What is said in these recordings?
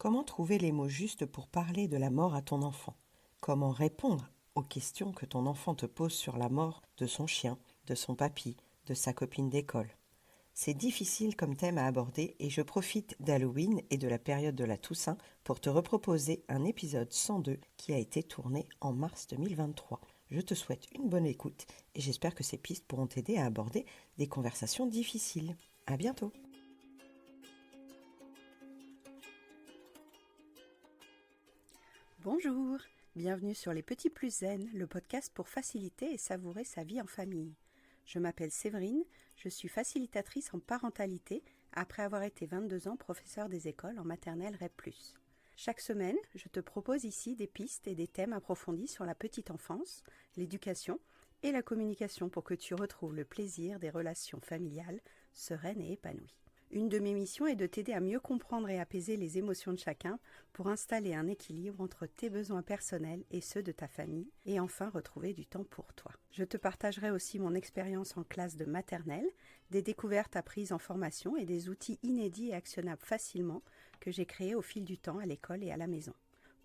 Comment trouver les mots justes pour parler de la mort à ton enfant? Comment répondre aux questions que ton enfant te pose sur la mort de son chien, de son papy, de sa copine d'école? C'est difficile comme thème à aborder et je profite d'Halloween et de la période de la Toussaint pour te reproposer un épisode 102 qui a été tourné en mars 2023. Je te souhaite une bonne écoute et j'espère que ces pistes pourront t'aider à aborder des conversations difficiles. À bientôt! Bonjour, bienvenue sur Les Petits Plus Zen, le podcast pour faciliter et savourer sa vie en famille. Je m'appelle Séverine, je suis facilitatrice en parentalité après avoir été 22 ans professeure des écoles en maternelle REP+. Chaque semaine, je te propose ici des pistes et des thèmes approfondis sur la petite enfance, l'éducation et la communication pour que tu retrouves le plaisir des relations familiales sereines et épanouies. Une de mes missions est de t'aider à mieux comprendre et apaiser les émotions de chacun pour installer un équilibre entre tes besoins personnels et ceux de ta famille et enfin retrouver du temps pour toi. Je te partagerai aussi mon expérience en classe de maternelle, des découvertes apprises en formation et des outils inédits et actionnables facilement que j'ai créés au fil du temps à l'école et à la maison.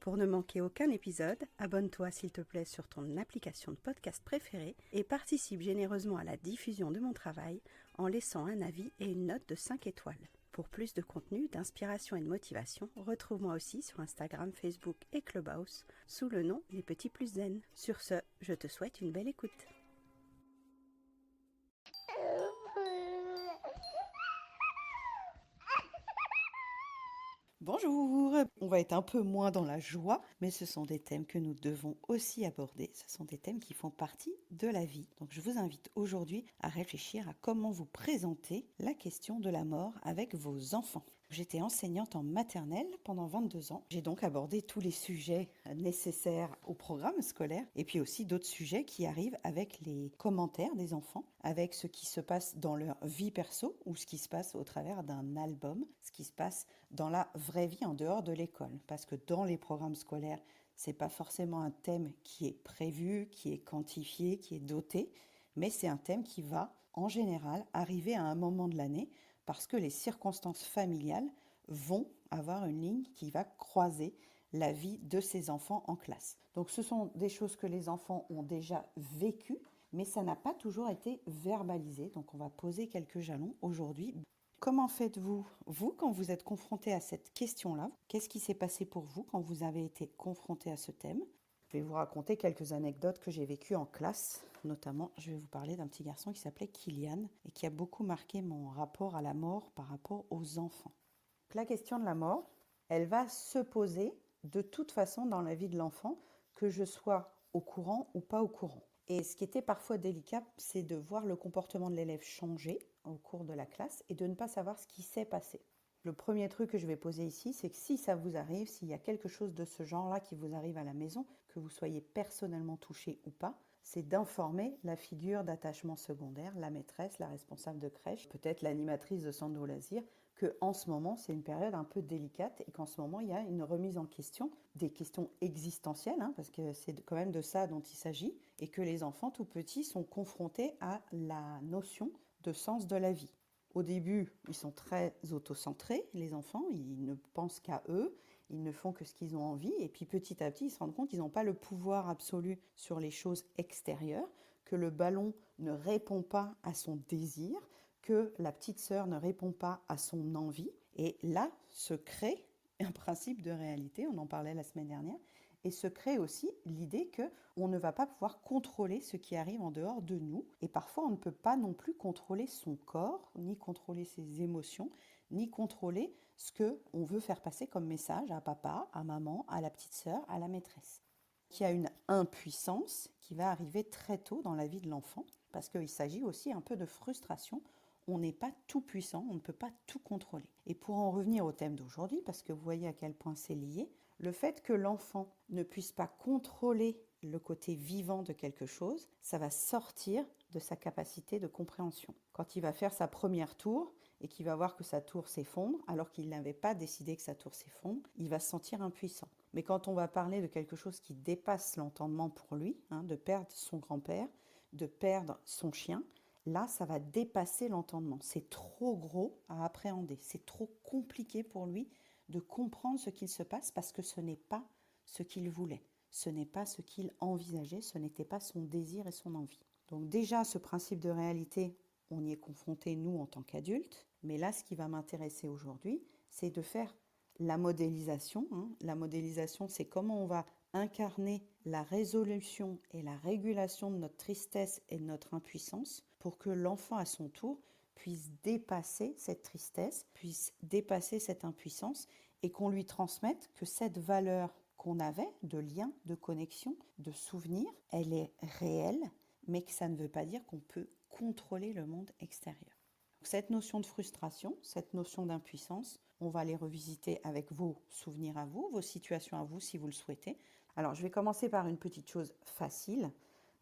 Pour ne manquer aucun épisode, abonne-toi s'il te plaît sur ton application de podcast préférée et participe généreusement à la diffusion de mon travail en laissant un avis et une note de 5 étoiles. Pour plus de contenu, d'inspiration et de motivation, retrouve-moi aussi sur Instagram, Facebook et Clubhouse sous le nom Les Petits Plus Zen. Sur ce, je te souhaite une belle écoute. Bonjour, on va être un peu moins dans la joie, mais ce sont des thèmes que nous devons aussi aborder. Ce sont des thèmes qui font partie de la vie. Donc je vous invite aujourd'hui à réfléchir à comment vous présenter la question de la mort avec vos enfants. J'étais enseignante en maternelle pendant 22 ans. J'ai donc abordé tous les sujets nécessaires au programme scolaire et puis aussi d'autres sujets qui arrivent avec les commentaires des enfants, avec ce qui se passe dans leur vie perso ou ce qui se passe au travers d'un album, ce qui se passe dans la vraie vie en dehors de l'école. Parce que dans les programmes scolaires, c'est pas forcément un thème qui est prévu, qui est quantifié, qui est doté, mais c'est un thème qui va, en général, arriver à un moment de l'année parce que les circonstances familiales vont avoir une ligne qui va croiser la vie de ces enfants en classe. Donc ce sont des choses que les enfants ont déjà vécues, mais ça n'a pas toujours été verbalisé. Donc on va poser quelques jalons aujourd'hui. Comment faites-vous, vous, quand vous êtes confronté à cette question-là? Qu'est-ce qui s'est passé pour vous quand vous avez été confronté à ce thème? Je vais vous raconter quelques anecdotes que j'ai vécues en classe. Notamment, je vais vous parler d'un petit garçon qui s'appelait Kylian et qui a beaucoup marqué mon rapport à la mort par rapport aux enfants. La question de la mort, elle va se poser de toute façon dans la vie de l'enfant, que je sois au courant ou pas au courant. Et ce qui était parfois délicat, c'est de voir le comportement de l'élève changer au cours de la classe et de ne pas savoir ce qui s'est passé. Le premier truc que je vais poser ici, c'est que si ça vous arrive, s'il y a quelque chose de ce genre-là qui vous arrive à la maison, que vous soyez personnellement touché ou pas, c'est d'informer la figure d'attachement secondaire, la maîtresse, la responsable de crèche, peut-être l'animatrice de centre de loisirs, qu'en ce moment, c'est une période un peu délicate et qu'en ce moment, il y a une remise en question, des questions existentielles, parce que c'est quand même de ça dont il s'agit, et que les enfants tout petits sont confrontés à la notion de sens de la vie. Au début, ils sont très autocentrés, les enfants, ils ne pensent qu'à eux, ils ne font que ce qu'ils ont envie, et puis petit à petit, ils se rendent compte qu'ils n'ont pas le pouvoir absolu sur les choses extérieures, que le ballon ne répond pas à son désir, que la petite sœur ne répond pas à son envie, et là se crée un principe de réalité, on en parlait la semaine dernière, et se crée aussi l'idée qu'on ne va pas pouvoir contrôler ce qui arrive en dehors de nous. Et parfois, on ne peut pas non plus contrôler son corps, ni contrôler ses émotions, ni contrôler ce qu'on veut faire passer comme message à papa, à maman, à la petite sœur, à la maîtresse. Il y a une impuissance qui va arriver très tôt dans la vie de l'enfant, parce qu'il s'agit aussi un peu de frustration. On n'est pas tout puissant, on ne peut pas tout contrôler. Et pour en revenir au thème d'aujourd'hui, parce que vous voyez à quel point c'est lié, le fait que l'enfant ne puisse pas contrôler le côté vivant de quelque chose, ça va sortir de sa capacité de compréhension. Quand il va faire sa première tour et qu'il va voir que sa tour s'effondre, alors qu'il n'avait pas décidé que sa tour s'effondre, il va se sentir impuissant. Mais quand on va parler de quelque chose qui dépasse l'entendement pour lui, de perdre son grand-père, de perdre son chien, là, ça va dépasser l'entendement. C'est trop gros à appréhender. C'est trop compliqué pour lui de comprendre ce qu'il se passe parce que ce n'est pas ce qu'il voulait, ce n'est pas ce qu'il envisageait, ce n'était pas son désir et son envie. Donc déjà, ce principe de réalité, on y est confronté, nous, en tant qu'adultes. Mais là, ce qui va m'intéresser aujourd'hui, c'est de faire la modélisation. La modélisation, c'est comment on va incarner la résolution et la régulation de notre tristesse et de notre impuissance pour que l'enfant, à son tour, puisse dépasser cette tristesse, puisse dépasser cette impuissance et qu'on lui transmette que cette valeur qu'on avait de lien, de connexion, de souvenir, elle est réelle, mais que ça ne veut pas dire qu'on peut contrôler le monde extérieur. Cette notion de frustration, cette notion d'impuissance, on va les revisiter avec vos souvenirs à vous, vos situations à vous si vous le souhaitez. Alors je vais commencer par une petite chose facile.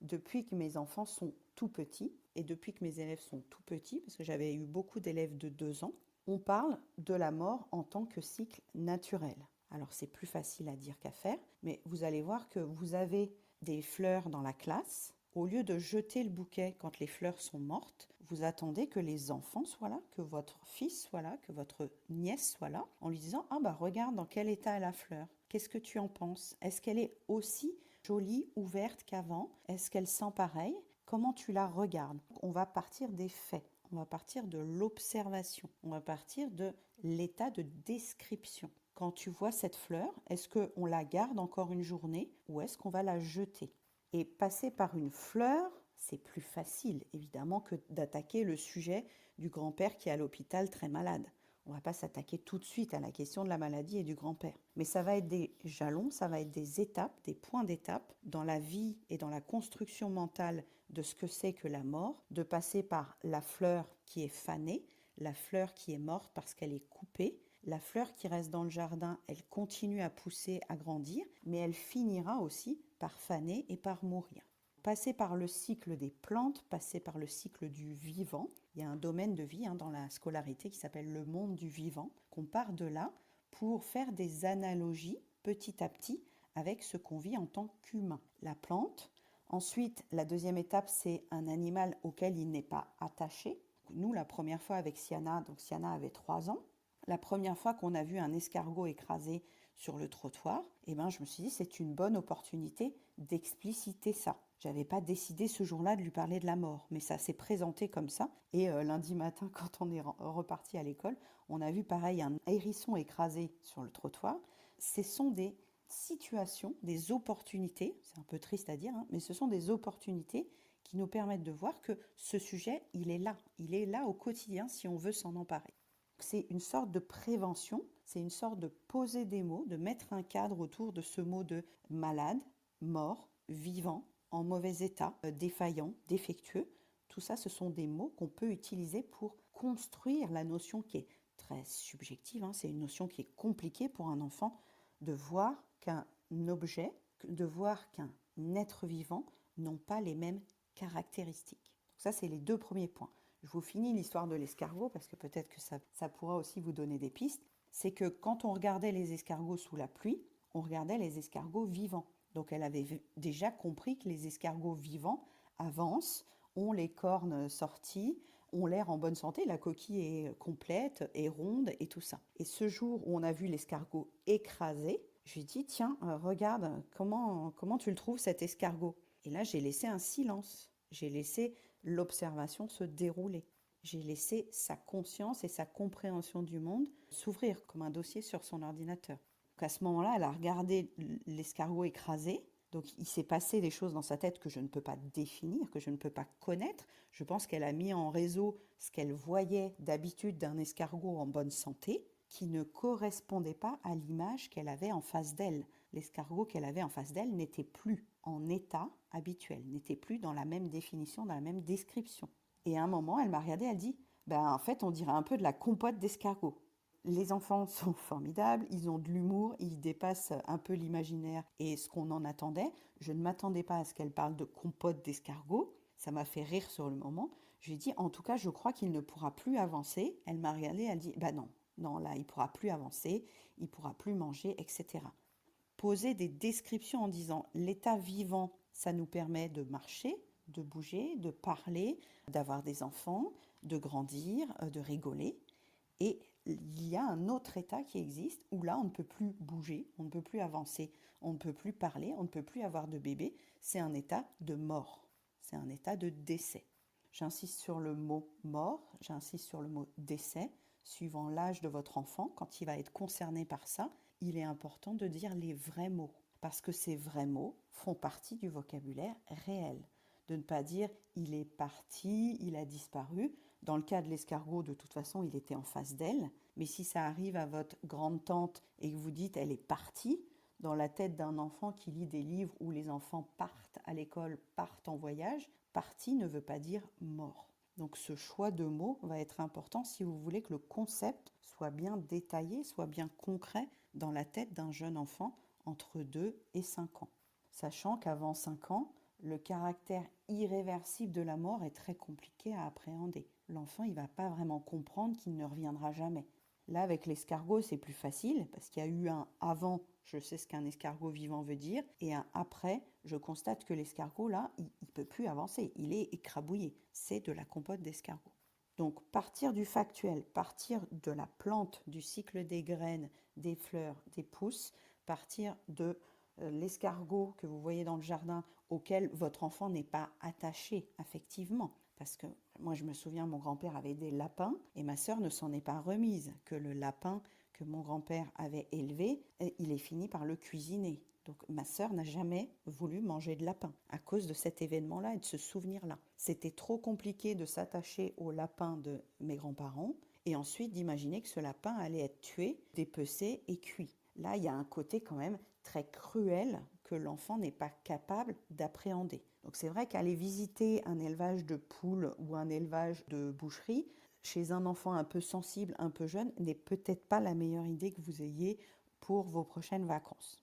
Depuis que mes enfants sont tout petits et depuis que mes élèves sont tout petits, parce que j'avais eu beaucoup d'élèves de 2 ans, on parle de la mort en tant que cycle naturel. Alors c'est plus facile à dire qu'à faire, mais vous allez voir que vous avez des fleurs dans la classe. Au lieu de jeter le bouquet quand les fleurs sont mortes, vous attendez que les enfants soient là, que votre fils soit là, que votre nièce soit là, en lui disant « Ah bah regarde dans quel état est la fleur. Qu'est-ce que tu en penses? Est-ce qu'elle est aussi jolie, ouverte qu'avant? Est-ce qu'elle sent pareil? Comment tu la regardes ?» On va partir des faits, on va partir de l'observation, on va partir de l'état de description. Quand tu vois cette fleur, est-ce qu'on la garde encore une journée ou est-ce qu'on va la jeter? Et passer par une fleur, c'est plus facile, évidemment, que d'attaquer le sujet du grand-père qui est à l'hôpital très malade. On ne va pas s'attaquer tout de suite à la question de la maladie et du grand-père. Mais ça va être des jalons, ça va être des étapes, des points d'étape dans la vie et dans la construction mentale de ce que c'est que la mort, de passer par la fleur qui est fanée, la fleur qui est morte parce qu'elle est coupée, la fleur qui reste dans le jardin, elle continue à pousser, à grandir, mais elle finira aussi par faner et par mourir. Passer par le cycle des plantes, passer par le cycle du vivant. Il y a un domaine de vie dans la scolarité qui s'appelle le monde du vivant, qu'on part de là pour faire des analogies petit à petit avec ce qu'on vit en tant qu'humain. La plante. Ensuite, la deuxième étape, c'est un animal auquel il n'est pas attaché. Nous, la première fois avec Siana, donc Siana avait 3 ans, la première fois qu'on a vu un escargot écrasé sur le trottoir, je me suis dit c'est une bonne opportunité d'expliciter ça. J'avais pas décidé ce jour-là de lui parler de la mort, mais ça s'est présenté comme ça. Et lundi matin, quand on est reparti à l'école, on a vu pareil un hérisson écrasé sur le trottoir. Ce sont des situations, des opportunités, c'est un peu triste à dire, mais ce sont des opportunités qui nous permettent de voir que ce sujet, il est là au quotidien si on veut s'en emparer. C'est une sorte de prévention, c'est une sorte de poser des mots, de mettre un cadre autour de ce mot de malade, mort, vivant, en mauvais état, défaillant, défectueux. Tout ça, ce sont des mots qu'on peut utiliser pour construire la notion qui est très subjective. C'est une notion qui est compliquée pour un enfant de voir qu'un objet, de voir qu'un être vivant n'ont pas les mêmes caractéristiques. Donc ça, c'est les 2 premiers points. Je vous finis l'histoire de l'escargot parce que peut-être que ça pourra aussi vous donner des pistes. C'est que quand on regardait les escargots sous la pluie, on regardait les escargots vivants. Donc elle avait déjà compris que les escargots vivants avancent, ont les cornes sorties, ont l'air en bonne santé, la coquille est complète, est ronde et tout ça. Et ce jour où on a vu l'escargot écrasé, je lui ai dit tiens, regarde, comment tu le trouves cet escargot? Et là j'ai laissé un silence. J'ai laissé l'observation se dérouler. J'ai laissé sa conscience et sa compréhension du monde s'ouvrir comme un dossier sur son ordinateur. Donc à ce moment-là, elle a regardé l'escargot écrasé. Donc il s'est passé des choses dans sa tête que je ne peux pas définir, que je ne peux pas connaître. Je pense qu'elle a mis en réseau ce qu'elle voyait d'habitude d'un escargot en bonne santé, qui ne correspondait pas à l'image qu'elle avait en face d'elle. L'escargot qu'elle avait en face d'elle n'était plus en état habituel, n'était plus dans la même définition, dans la même description. Et à un moment, elle m'a regardée, elle dit « en fait, on dirait un peu de la compote d'escargot ». Les enfants sont formidables, ils ont de l'humour, ils dépassent un peu l'imaginaire et ce qu'on en attendait. Je ne m'attendais pas à ce qu'elle parle de compote d'escargot. Ça m'a fait rire sur le moment. Je lui ai dit « En tout cas, je crois qu'il ne pourra plus avancer ». Elle m'a regardée, elle dit « Non, là, il ne pourra plus avancer, il ne pourra plus manger, etc. » Poser des descriptions en disant l'état vivant, ça nous permet de marcher, de bouger, de parler, d'avoir des enfants, de grandir, de rigoler. Et il y a un autre état qui existe où là, on ne peut plus bouger, on ne peut plus avancer, on ne peut plus parler, on ne peut plus avoir de bébé. C'est un état de mort, c'est un état de décès. J'insiste sur le mot mort, j'insiste sur le mot décès. Suivant l'âge de votre enfant, quand il va être concerné par ça, il est important de dire les vrais mots. Parce que ces vrais mots font partie du vocabulaire réel. De ne pas dire il est parti, il a disparu. Dans le cas de l'escargot, de toute façon, il était en face d'elle. Mais si ça arrive à votre grande-tante et que vous dites elle est partie, dans la tête d'un enfant qui lit des livres où les enfants partent à l'école, partent en voyage, parti ne veut pas dire mort. Donc ce choix de mots va être important si vous voulez que le concept soit bien détaillé, soit bien concret dans la tête d'un jeune enfant entre 2 et 5 ans. Sachant qu'avant 5 ans, le caractère irréversible de la mort est très compliqué à appréhender. L'enfant, il ne va pas vraiment comprendre qu'il ne reviendra jamais. Là, avec l'escargot, c'est plus facile parce qu'il y a eu un avant, je sais ce qu'un escargot vivant veut dire, et un après, je constate que l'escargot, là, il ne peut plus avancer, il est écrabouillé. C'est de la compote d'escargot. Donc, partir du factuel, partir de la plante, du cycle des graines, des fleurs, des pousses, partir de l'escargot que vous voyez dans le jardin auquel votre enfant n'est pas attaché affectivement. Parce que moi, je me souviens, mon grand-père avait des lapins et ma sœur ne s'en est pas remise. Que le lapin que mon grand-père avait élevé, il est fini par le cuisiner. Donc ma sœur n'a jamais voulu manger de lapin à cause de cet événement-là et de ce souvenir-là. C'était trop compliqué de s'attacher au lapin de mes grands-parents et ensuite d'imaginer que ce lapin allait être tué, dépecé et cuit. Là, il y a un côté quand même très cruel que l'enfant n'est pas capable d'appréhender. Donc c'est vrai qu'aller visiter un élevage de poules ou un élevage de boucherie chez un enfant un peu sensible, un peu jeune, n'est peut-être pas la meilleure idée que vous ayez pour vos prochaines vacances.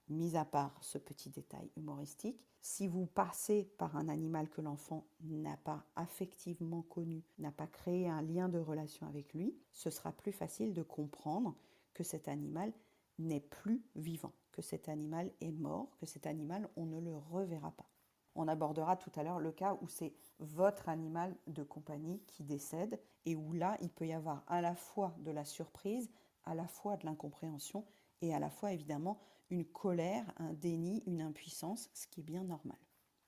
Mis à part ce petit détail humoristique, si vous passez par un animal que l'enfant n'a pas affectivement connu, n'a pas créé un lien de relation avec lui, ce sera plus facile de comprendre que cet animal n'est plus vivant, que cet animal est mort, que cet animal, on ne le reverra pas. On abordera tout à l'heure le cas où c'est votre animal de compagnie qui décède et où là, il peut y avoir à la fois de la surprise, à la fois de l'incompréhension et à la fois évidemment une colère, un déni, une impuissance, ce qui est bien normal.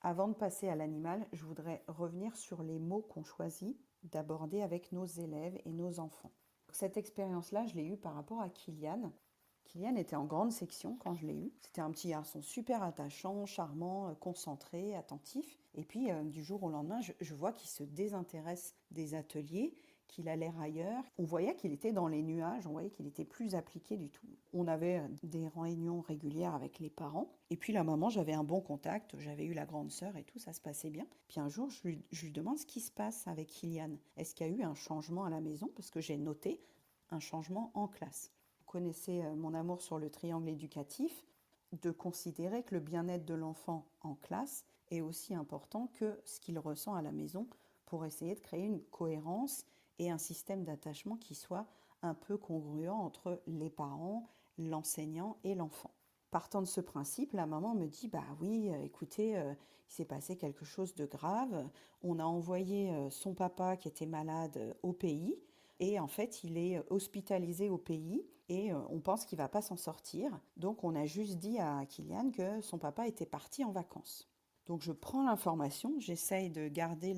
Avant de passer à l'animal, je voudrais revenir sur les mots qu'on choisit d'aborder avec nos élèves et nos enfants. Cette expérience-là, je l'ai eue par rapport à Kylian. Kylian était en grande section quand je l'ai eu. C'était un petit garçon super attachant, charmant, concentré, attentif. Et puis, du jour au lendemain, je vois qu'il se désintéresse des ateliers, qu'il a l'air ailleurs. On voyait qu'il était dans les nuages, on voyait qu'il était plus appliqué du tout. On avait des réunions régulières avec les parents. Et puis la maman, j'avais un bon contact, j'avais eu la grande sœur et tout, ça se passait bien. Puis un jour, je lui demande ce qui se passe avec Kylian. Est-ce qu'il y a eu un changement à la maison? Parce que j'ai noté un changement en classe. Vous connaissez mon amour sur le triangle éducatif, de considérer que le bien-être de l'enfant en classe est aussi important que ce qu'il ressent à la maison pour essayer de créer une cohérence et un système d'attachement qui soit un peu congruent entre les parents, l'enseignant et l'enfant. Partant de ce principe, la maman me dit « Bah oui, écoutez, il s'est passé quelque chose de grave. On a envoyé son papa qui était malade au pays. Et en fait, il est hospitalisé au pays et on pense qu'il ne va pas s'en sortir. Donc, on a juste dit à Kylian que son papa était parti en vacances. » Donc, je prends l'information, j'essaye de garder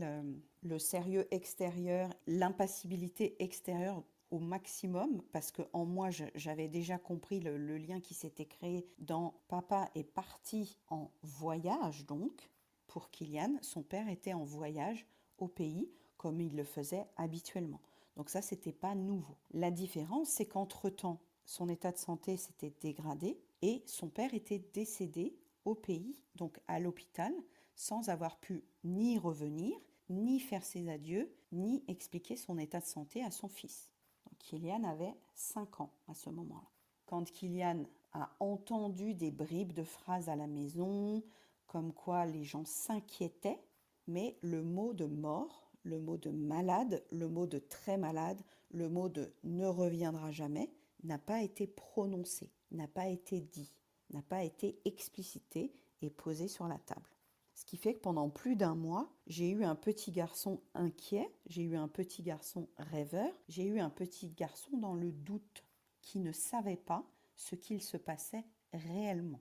le sérieux extérieur, l'impassibilité extérieure au maximum parce qu'en moi, j'avais déjà compris le lien qui s'était créé dans papa est parti en voyage donc. Pour Kylian, son père était en voyage au pays comme il le faisait habituellement. Donc ça, c'était pas nouveau. La différence, c'est qu'entre-temps, son état de santé s'était dégradé et son père était décédé au pays, donc à l'hôpital, sans avoir pu ni revenir, ni faire ses adieux, ni expliquer son état de santé à son fils. Donc Kylian avait 5 ans à ce moment-là. Quand Kylian a entendu des bribes de phrases à la maison, comme quoi les gens s'inquiétaient, mais le mot de mort, le mot de malade, le mot de très malade, le mot de ne reviendra jamais, n'a pas été prononcé, n'a pas été dit, n'a pas été explicité et posé sur la table. Ce qui fait que pendant plus d'un mois, j'ai eu un petit garçon inquiet, j'ai eu un petit garçon rêveur, j'ai eu un petit garçon dans le doute, qui ne savait pas ce qu'il se passait réellement.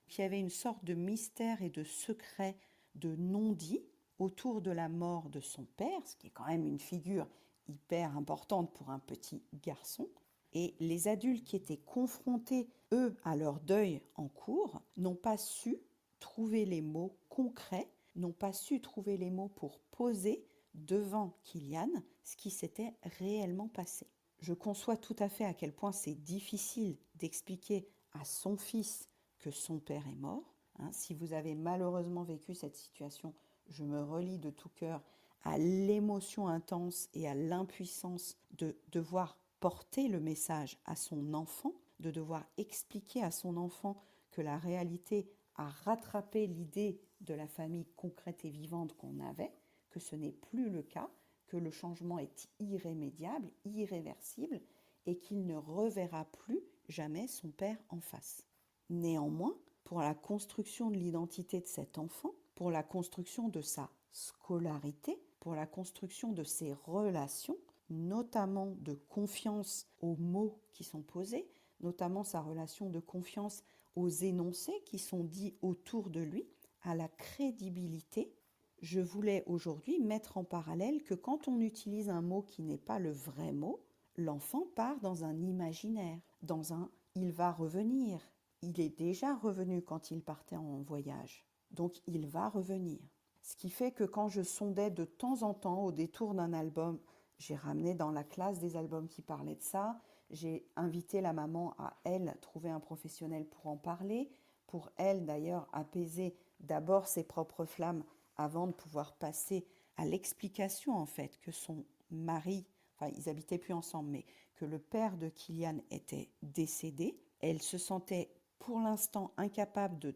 Il y avait une sorte de mystère et de secret, de non-dit autour de la mort de son père, ce qui est quand même une figure hyper importante pour un petit garçon. Et les adultes qui étaient confrontés, eux, à leur deuil en cours, n'ont pas su trouver les mots concrets, n'ont pas su trouver les mots pour poser devant Kylian ce qui s'était réellement passé. Je conçois tout à fait à quel point c'est difficile d'expliquer à son fils que son père est mort. Si vous avez malheureusement vécu cette situation, je me relie de tout cœur à l'émotion intense et à l'impuissance de devoir porter le message à son enfant, de devoir expliquer à son enfant que la réalité a rattrapé l'idée de la famille concrète et vivante qu'on avait, que ce n'est plus le cas, que le changement est irrémédiable, irréversible, et qu'il ne reverra plus jamais son père en face. Néanmoins, pour la construction de l'identité de cet enfant, pour la construction de sa scolarité, pour la construction de ses relations, notamment de confiance aux mots qui sont posés, notamment sa relation de confiance aux énoncés qui sont dits autour de lui, à la crédibilité, je voulais aujourd'hui mettre en parallèle que quand on utilise un mot qui n'est pas le vrai mot, l'enfant part dans un imaginaire, dans un « il va revenir ». Il est déjà revenu quand il partait en voyage, donc il va revenir. Ce qui fait que quand je sondais de temps en temps au détour d'un album, j'ai ramené dans la classe des albums qui parlaient de ça, j'ai invité la maman à, elle, trouver un professionnel pour en parler, pour elle d'ailleurs apaiser d'abord ses propres flammes avant de pouvoir passer à l'explication en fait que son mari, enfin ils habitaient plus ensemble, mais que le père de Kylian était décédé. Elle se sentait pour l'instant incapable de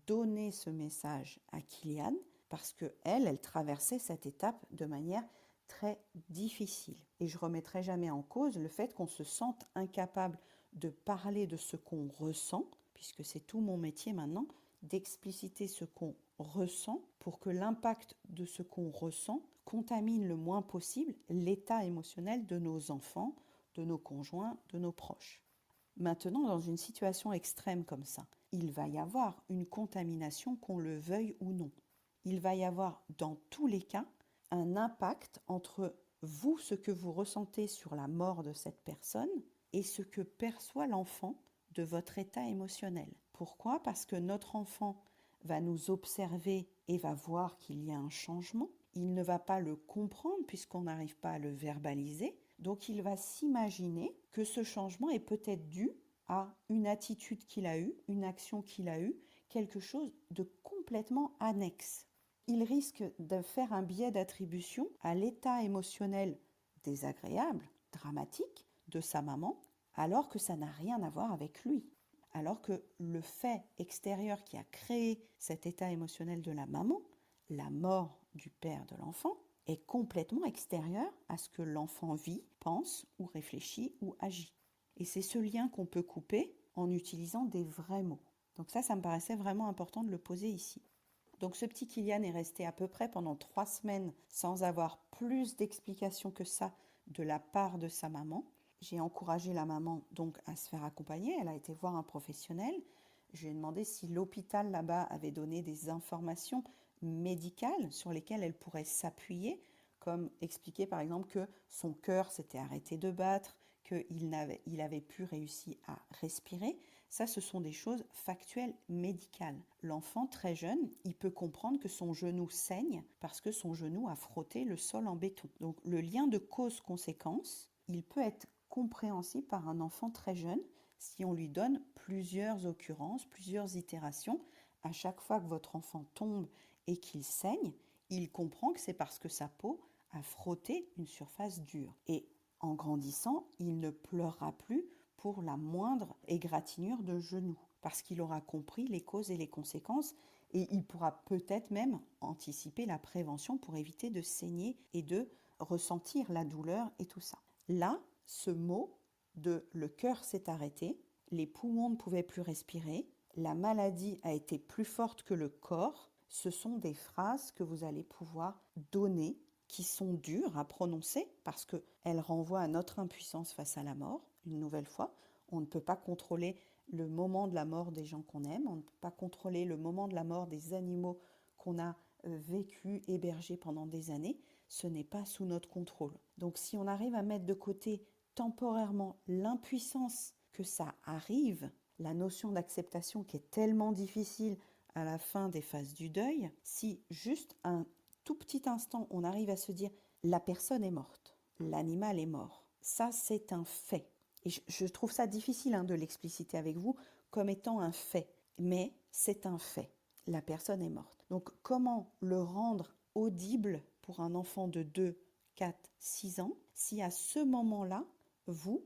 donner ce message à Kylian parce que elle traversait cette étape de manière très difficile. Et je ne remettrai jamais en cause le fait qu'on se sente incapable de parler de ce qu'on ressent, puisque c'est tout mon métier maintenant, d'expliciter ce qu'on ressent pour que l'impact de ce qu'on ressent contamine le moins possible l'état émotionnel de nos enfants, de nos conjoints, de nos proches. Maintenant, dans une situation extrême comme ça, il va y avoir une contamination qu'on le veuille ou non. Il va y avoir dans tous les cas un impact entre vous, ce que vous ressentez sur la mort de cette personne, et ce que perçoit l'enfant de votre état émotionnel. Pourquoi ? Parce que notre enfant va nous observer et va voir qu'il y a un changement. Il ne va pas le comprendre puisqu'on n'arrive pas à le verbaliser. Donc il va s'imaginer que ce changement est peut-être dû à une attitude qu'il a eue, une action qu'il a eue, quelque chose de complètement annexe. Il risque de faire un biais d'attribution à l'état émotionnel désagréable, dramatique de sa maman, alors que ça n'a rien à voir avec lui. Alors que le fait extérieur qui a créé cet état émotionnel de la maman, la mort du père de l'enfant, est complètement extérieur à ce que l'enfant vit, pense ou réfléchit ou agit. Et c'est ce lien qu'on peut couper en utilisant des vrais mots. Donc ça me paraissait vraiment important de le poser ici. Donc ce petit Kylian est resté à peu près pendant 3 semaines sans avoir plus d'explications que ça de la part de sa maman. J'ai encouragé la maman donc à se faire accompagner. Elle a été voir un professionnel. Je lui ai demandé si l'hôpital là-bas avait donné des informations médicales sur lesquelles elle pourrait s'appuyer, comme expliquer par exemple que son cœur s'était arrêté de battre, qu'il avait pu réussir à respirer. Ça, ce sont des choses factuelles médicales. L'enfant très jeune, il peut comprendre que son genou saigne parce que son genou a frotté le sol en béton. Donc le lien de cause-conséquence, il peut être compréhensible par un enfant très jeune si on lui donne plusieurs occurrences, plusieurs itérations. À chaque fois que votre enfant tombe et qu'il saigne, il comprend que c'est parce que sa peau a frotté une surface dure. Et en grandissant, il ne pleurera plus pour la moindre égratignure de genou, parce qu'il aura compris les causes et les conséquences, et il pourra peut-être même anticiper la prévention pour éviter de saigner et de ressentir la douleur et tout ça. Là, ce mot de « le cœur s'est arrêté », les poumons ne pouvaient plus respirer, la maladie a été plus forte que le corps, ce sont des phrases que vous allez pouvoir donner qui sont dures à prononcer parce qu'elles renvoient à notre impuissance face à la mort. Une nouvelle fois, on ne peut pas contrôler le moment de la mort des gens qu'on aime, on ne peut pas contrôler le moment de la mort des animaux qu'on a vécu, hébergés pendant des années. Ce n'est pas sous notre contrôle. Donc si on arrive à mettre de côté temporairement l'impuissance que ça arrive, la notion d'acceptation qui est tellement difficile à la fin des phases du deuil, si juste un tout petit instant on arrive à se dire la personne est morte, l'animal est mort, ça c'est un fait. Et je trouve ça difficile de l'expliciter avec vous comme étant un fait, mais c'est un fait. La personne est morte. Donc comment le rendre audible pour un enfant de 2, 4, 6 ans si à ce moment-là, vous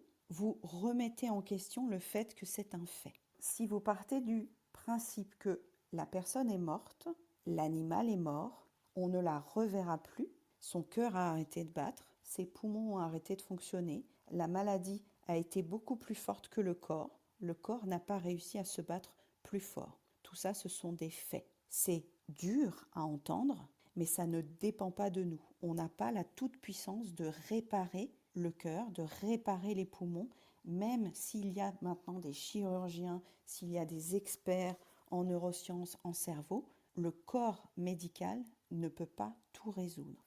remettez en question le fait que c'est un fait. Si vous partez du principe que la personne est morte, l'animal est mort, on ne la reverra plus, son cœur a arrêté de battre, ses poumons ont arrêté de fonctionner, la maladie a été beaucoup plus forte que le corps n'a pas réussi à se battre plus fort. Tout ça, ce sont des faits. C'est dur à entendre, mais ça ne dépend pas de nous. On n'a pas la toute-puissance de réparer le cœur, de réparer les poumons, même s'il y a maintenant des chirurgiens, s'il y a des experts en neurosciences, en cerveau, le corps médical ne peut pas tout résoudre.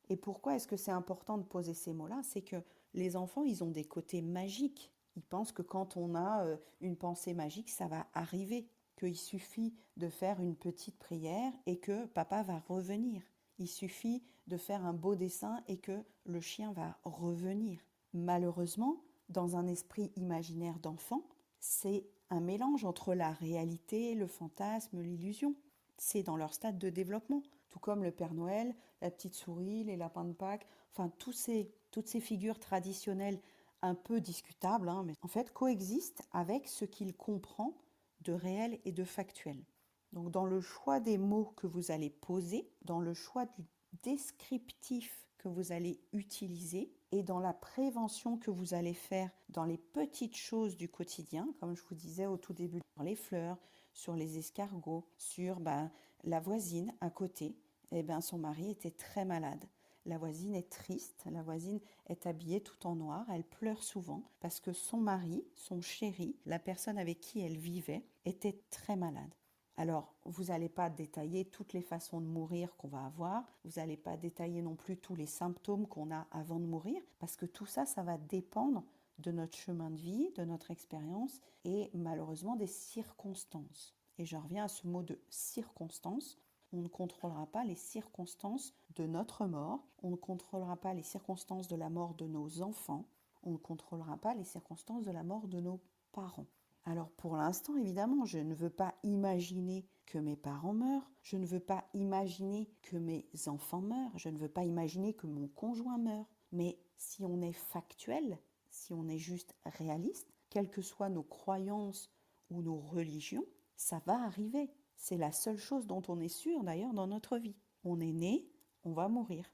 Et pourquoi est-ce que c'est important de poser ces mots-là? C'est que les enfants, ils ont des côtés magiques. Ils pensent que quand on a une pensée magique, ça va arriver, qu'il suffit de faire une petite prière et que papa va revenir. Il suffit de faire un beau dessin et que le chien va revenir. Malheureusement, dans un esprit imaginaire d'enfant, c'est un mélange entre la réalité, le fantasme, l'illusion. C'est dans leur stade de développement, tout comme le Père Noël, la petite souris, les lapins de Pâques, enfin toutes ces figures traditionnelles un peu discutables, mais en fait coexistent avec ce qu'il comprend de réel et de factuel. Donc dans le choix des mots que vous allez poser, dans le choix du descriptif que vous allez utiliser et dans la prévention que vous allez faire dans les petites choses du quotidien, comme je vous disais au tout début, sur les fleurs, sur les escargots, sur la voisine à côté, son mari était très malade. La voisine est triste, la voisine est habillée tout en noir, elle pleure souvent parce que son mari, son chéri, la personne avec qui elle vivait, était très malade. Alors, vous n'allez pas détailler toutes les façons de mourir qu'on va avoir, vous n'allez pas détailler non plus tous les symptômes qu'on a avant de mourir, parce que tout ça, ça va dépendre de notre chemin de vie, de notre expérience et malheureusement des circonstances. Et je reviens à ce mot de circonstances. On ne contrôlera pas les circonstances de notre mort, on ne contrôlera pas les circonstances de la mort de nos enfants, on ne contrôlera pas les circonstances de la mort de nos parents. Alors pour l'instant, évidemment, je ne veux pas imaginer que mes parents meurent, je ne veux pas imaginer que mes enfants meurent, je ne veux pas imaginer que mon conjoint meure. Mais si on est factuel, si on est juste réaliste, quelles que soient nos croyances ou nos religions, ça va arriver. C'est la seule chose dont on est sûr d'ailleurs dans notre vie. On est né, on va mourir.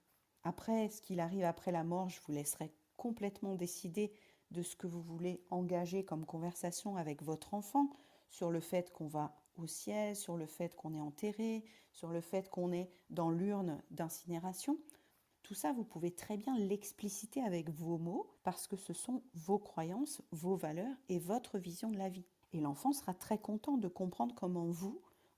Après, ce qu'il arrive après la mort, je vous laisserai complètement décider de ce que vous voulez engager comme conversation avec votre enfant, sur le fait qu'on va au ciel, sur le fait qu'on est enterré, sur le fait qu'on est dans l'urne d'incinération. Tout ça, vous pouvez très bien l'expliciter avec vos mots parce que ce sont vos croyances, vos valeurs et votre vision de la vie. Et l'enfant sera très content de comprendre comment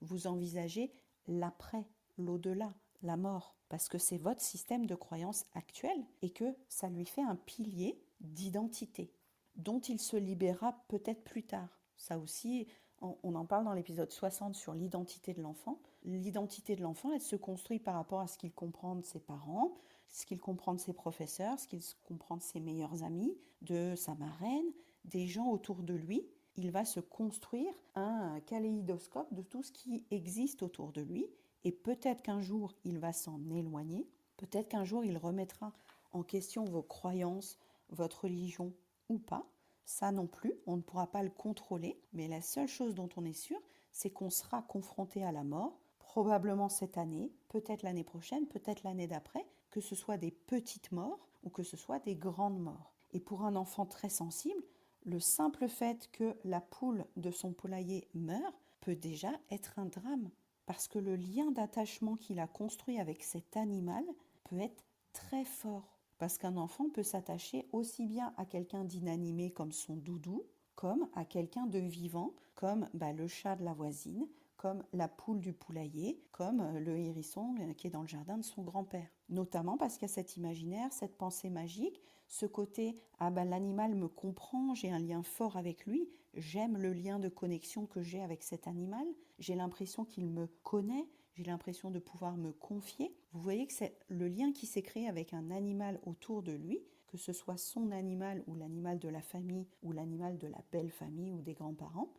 vous envisagez l'après, l'au-delà, la mort, parce que c'est votre système de croyance actuel et que ça lui fait un pilier d'identité dont il se libérera peut-être plus tard. Ça aussi, on en parle dans l'épisode 60 sur l'identité de l'enfant. L'identité de l'enfant, elle se construit par rapport à ce qu'il comprend de ses parents, ce qu'il comprend de ses professeurs, ce qu'il comprend de ses meilleurs amis, de sa marraine, des gens autour de lui. Il va se construire un kaléidoscope de tout ce qui existe autour de lui et peut-être qu'un jour il va s'en éloigner, peut-être qu'un jour il remettra en question vos croyances, votre religion ou pas. Ça non plus, on ne pourra pas le contrôler, mais la seule chose dont on est sûr, c'est qu'on sera confronté à la mort, probablement cette année, peut-être l'année prochaine, peut-être l'année d'après, que ce soit des petites morts ou que ce soit des grandes morts. Et pour un enfant très sensible, le simple fait que la poule de son poulailler meure peut déjà être un drame. parce que le lien d'attachement qu'il a construit avec cet animal peut être très fort. Parce qu'un enfant peut s'attacher aussi bien à quelqu'un d'inanimé comme son doudou, comme à quelqu'un de vivant, comme le chat de la voisine, comme la poule du poulailler, comme le hérisson qui est dans le jardin de son grand-père. Notamment parce qu'il y a cet imaginaire, cette pensée magique, ce côté « ah l'animal me comprend, j'ai un lien fort avec lui, j'aime le lien de connexion que j'ai avec cet animal, j'ai l'impression qu'il me connaît, j'ai l'impression de pouvoir me confier ». Vous voyez que c'est le lien qui s'est créé avec un animal autour de lui, que ce soit son animal ou l'animal de la famille ou l'animal de la belle famille ou des grands-parents.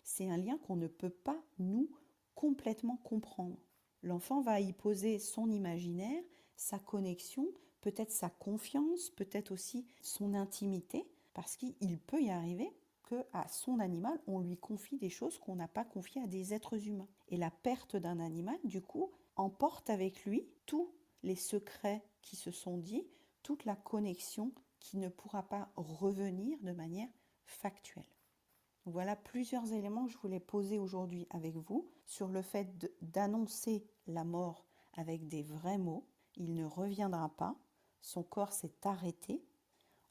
C'est un lien qu'on ne peut pas, nous, complètement comprendre. L'enfant va y poser son imaginaire, sa connexion, peut-être sa confiance, peut-être aussi son intimité, parce qu'il peut y arriver qu'à son animal, on lui confie des choses qu'on n'a pas confiées à des êtres humains. Et la perte d'un animal, du coup, emporte avec lui tous les secrets qui se sont dits, toute la connexion qui ne pourra pas revenir de manière factuelle. Voilà plusieurs éléments que je voulais poser aujourd'hui avec vous sur le fait d'annoncer la mort avec des vrais mots. Il ne reviendra pas, son corps s'est arrêté.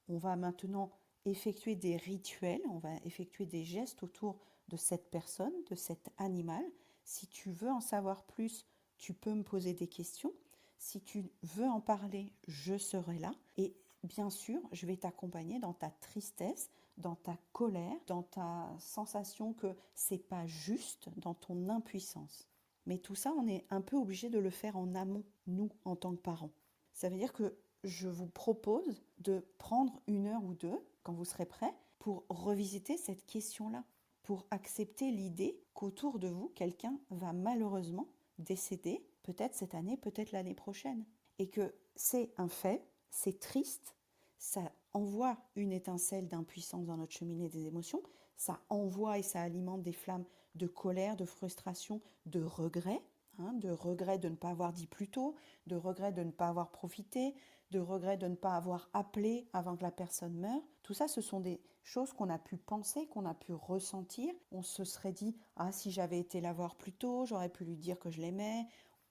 On va maintenant effectuer des rituels, on va effectuer des gestes autour de cette personne, de cet animal. Si tu veux en savoir plus, tu peux me poser des questions. Si tu veux en parler, je serai là. Et bien sûr, je vais t'accompagner dans ta tristesse, dans ta colère, dans ta sensation que c'est pas juste, dans ton impuissance. Mais tout ça, on est un peu obligé de le faire en amont, nous, en tant que parents. Ça veut dire que je vous propose de prendre 1 heure ou 2, quand vous serez prêts, pour revisiter cette question-là, pour accepter l'idée qu'autour de vous, quelqu'un va malheureusement décéder, peut-être cette année, peut-être l'année prochaine. Et que c'est un fait, c'est triste, ça envoie une étincelle d'impuissance dans notre cheminée des émotions, ça envoie et ça alimente des flammes de colère, de frustration, de regret, de regret de ne pas avoir dit plus tôt, de regret de ne pas avoir profité, de regret de ne pas avoir appelé avant que la personne meure. Tout ça, ce sont des choses qu'on a pu penser, qu'on a pu ressentir. On se serait dit « Ah, si j'avais été la voir plus tôt, j'aurais pu lui dire que je l'aimais.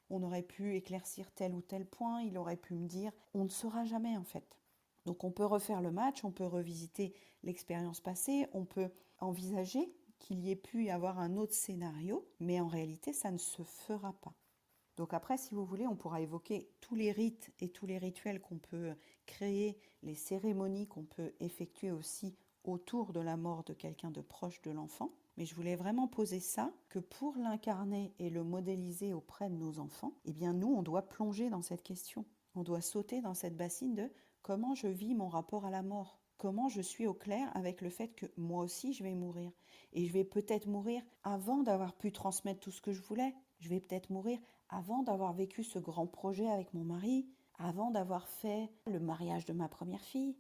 On aurait pu éclaircir tel ou tel point, il aurait pu me dire. » On ne saura jamais en fait. Donc on peut refaire le match, on peut revisiter l'expérience passée, on peut envisager qu'il y ait pu y avoir un autre scénario, mais en réalité, ça ne se fera pas. Donc après, si vous voulez, on pourra évoquer tous les rites et tous les rituels qu'on peut créer, les cérémonies qu'on peut effectuer aussi autour de la mort de quelqu'un de proche de l'enfant. Mais je voulais vraiment poser ça, que pour l'incarner et le modéliser auprès de nos enfants, eh bien nous, on doit plonger dans cette question. On doit sauter dans cette bassine de comment je vis mon rapport à la mort. Comment je suis au clair avec le fait que moi aussi je vais mourir. Et je vais peut-être mourir avant d'avoir pu transmettre tout ce que je voulais. Je vais peut-être mourir avant d'avoir vécu ce grand projet avec mon mari, avant d'avoir fait le mariage de ma première fille.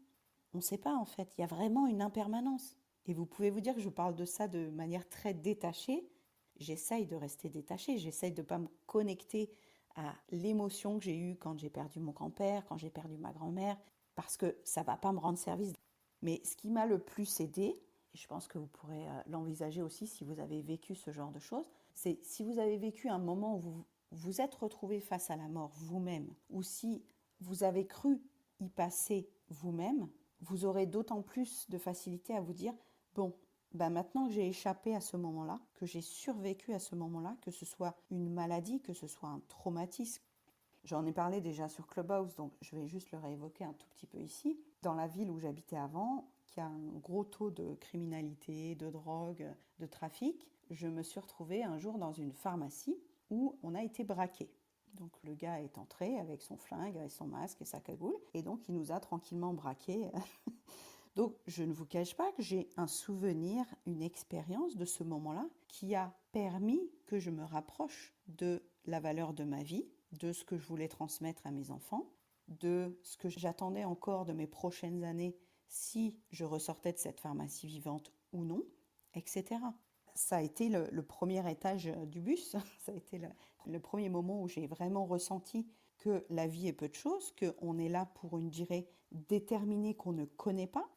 On ne sait pas en fait, il y a vraiment une impermanence. Et vous pouvez vous dire que je parle de ça de manière très détachée. J'essaye de rester détachée, j'essaye de ne pas me connecter à l'émotion que j'ai eue quand j'ai perdu mon grand-père, quand j'ai perdu ma grand-mère, parce que ça ne va pas me rendre service. Mais ce qui m'a le plus aidé, et je pense que vous pourrez l'envisager aussi si vous avez vécu ce genre de choses, c'est si vous avez vécu un moment où vous vous êtes retrouvé face à la mort vous-même, ou si vous avez cru y passer vous-même, vous aurez d'autant plus de facilité à vous dire « Bon, maintenant que j'ai échappé à ce moment-là, que j'ai survécu à ce moment-là, que ce soit une maladie, que ce soit un traumatisme, j'en ai parlé déjà sur Clubhouse, donc je vais juste le réévoquer un tout petit peu ici. Dans la ville où j'habitais avant, qui a un gros taux de criminalité, de drogue, de trafic, je me suis retrouvée un jour dans une pharmacie où on a été braqué. Donc le gars est entré avec son flingue, avec son masque et sa cagoule, et donc il nous a tranquillement braqués. Donc je ne vous cache pas que j'ai un souvenir, une expérience de ce moment-là qui a permis que je me rapproche de la valeur de ma vie, de ce que je voulais transmettre à mes enfants, de ce que j'attendais encore de mes prochaines années si je ressortais de cette pharmacie vivante ou non, etc. Ça a été le premier étage du bus, ça a été le premier moment où j'ai vraiment ressenti que la vie est peu de choses, qu'on est là pour une durée déterminée qu'on ne connaît pas.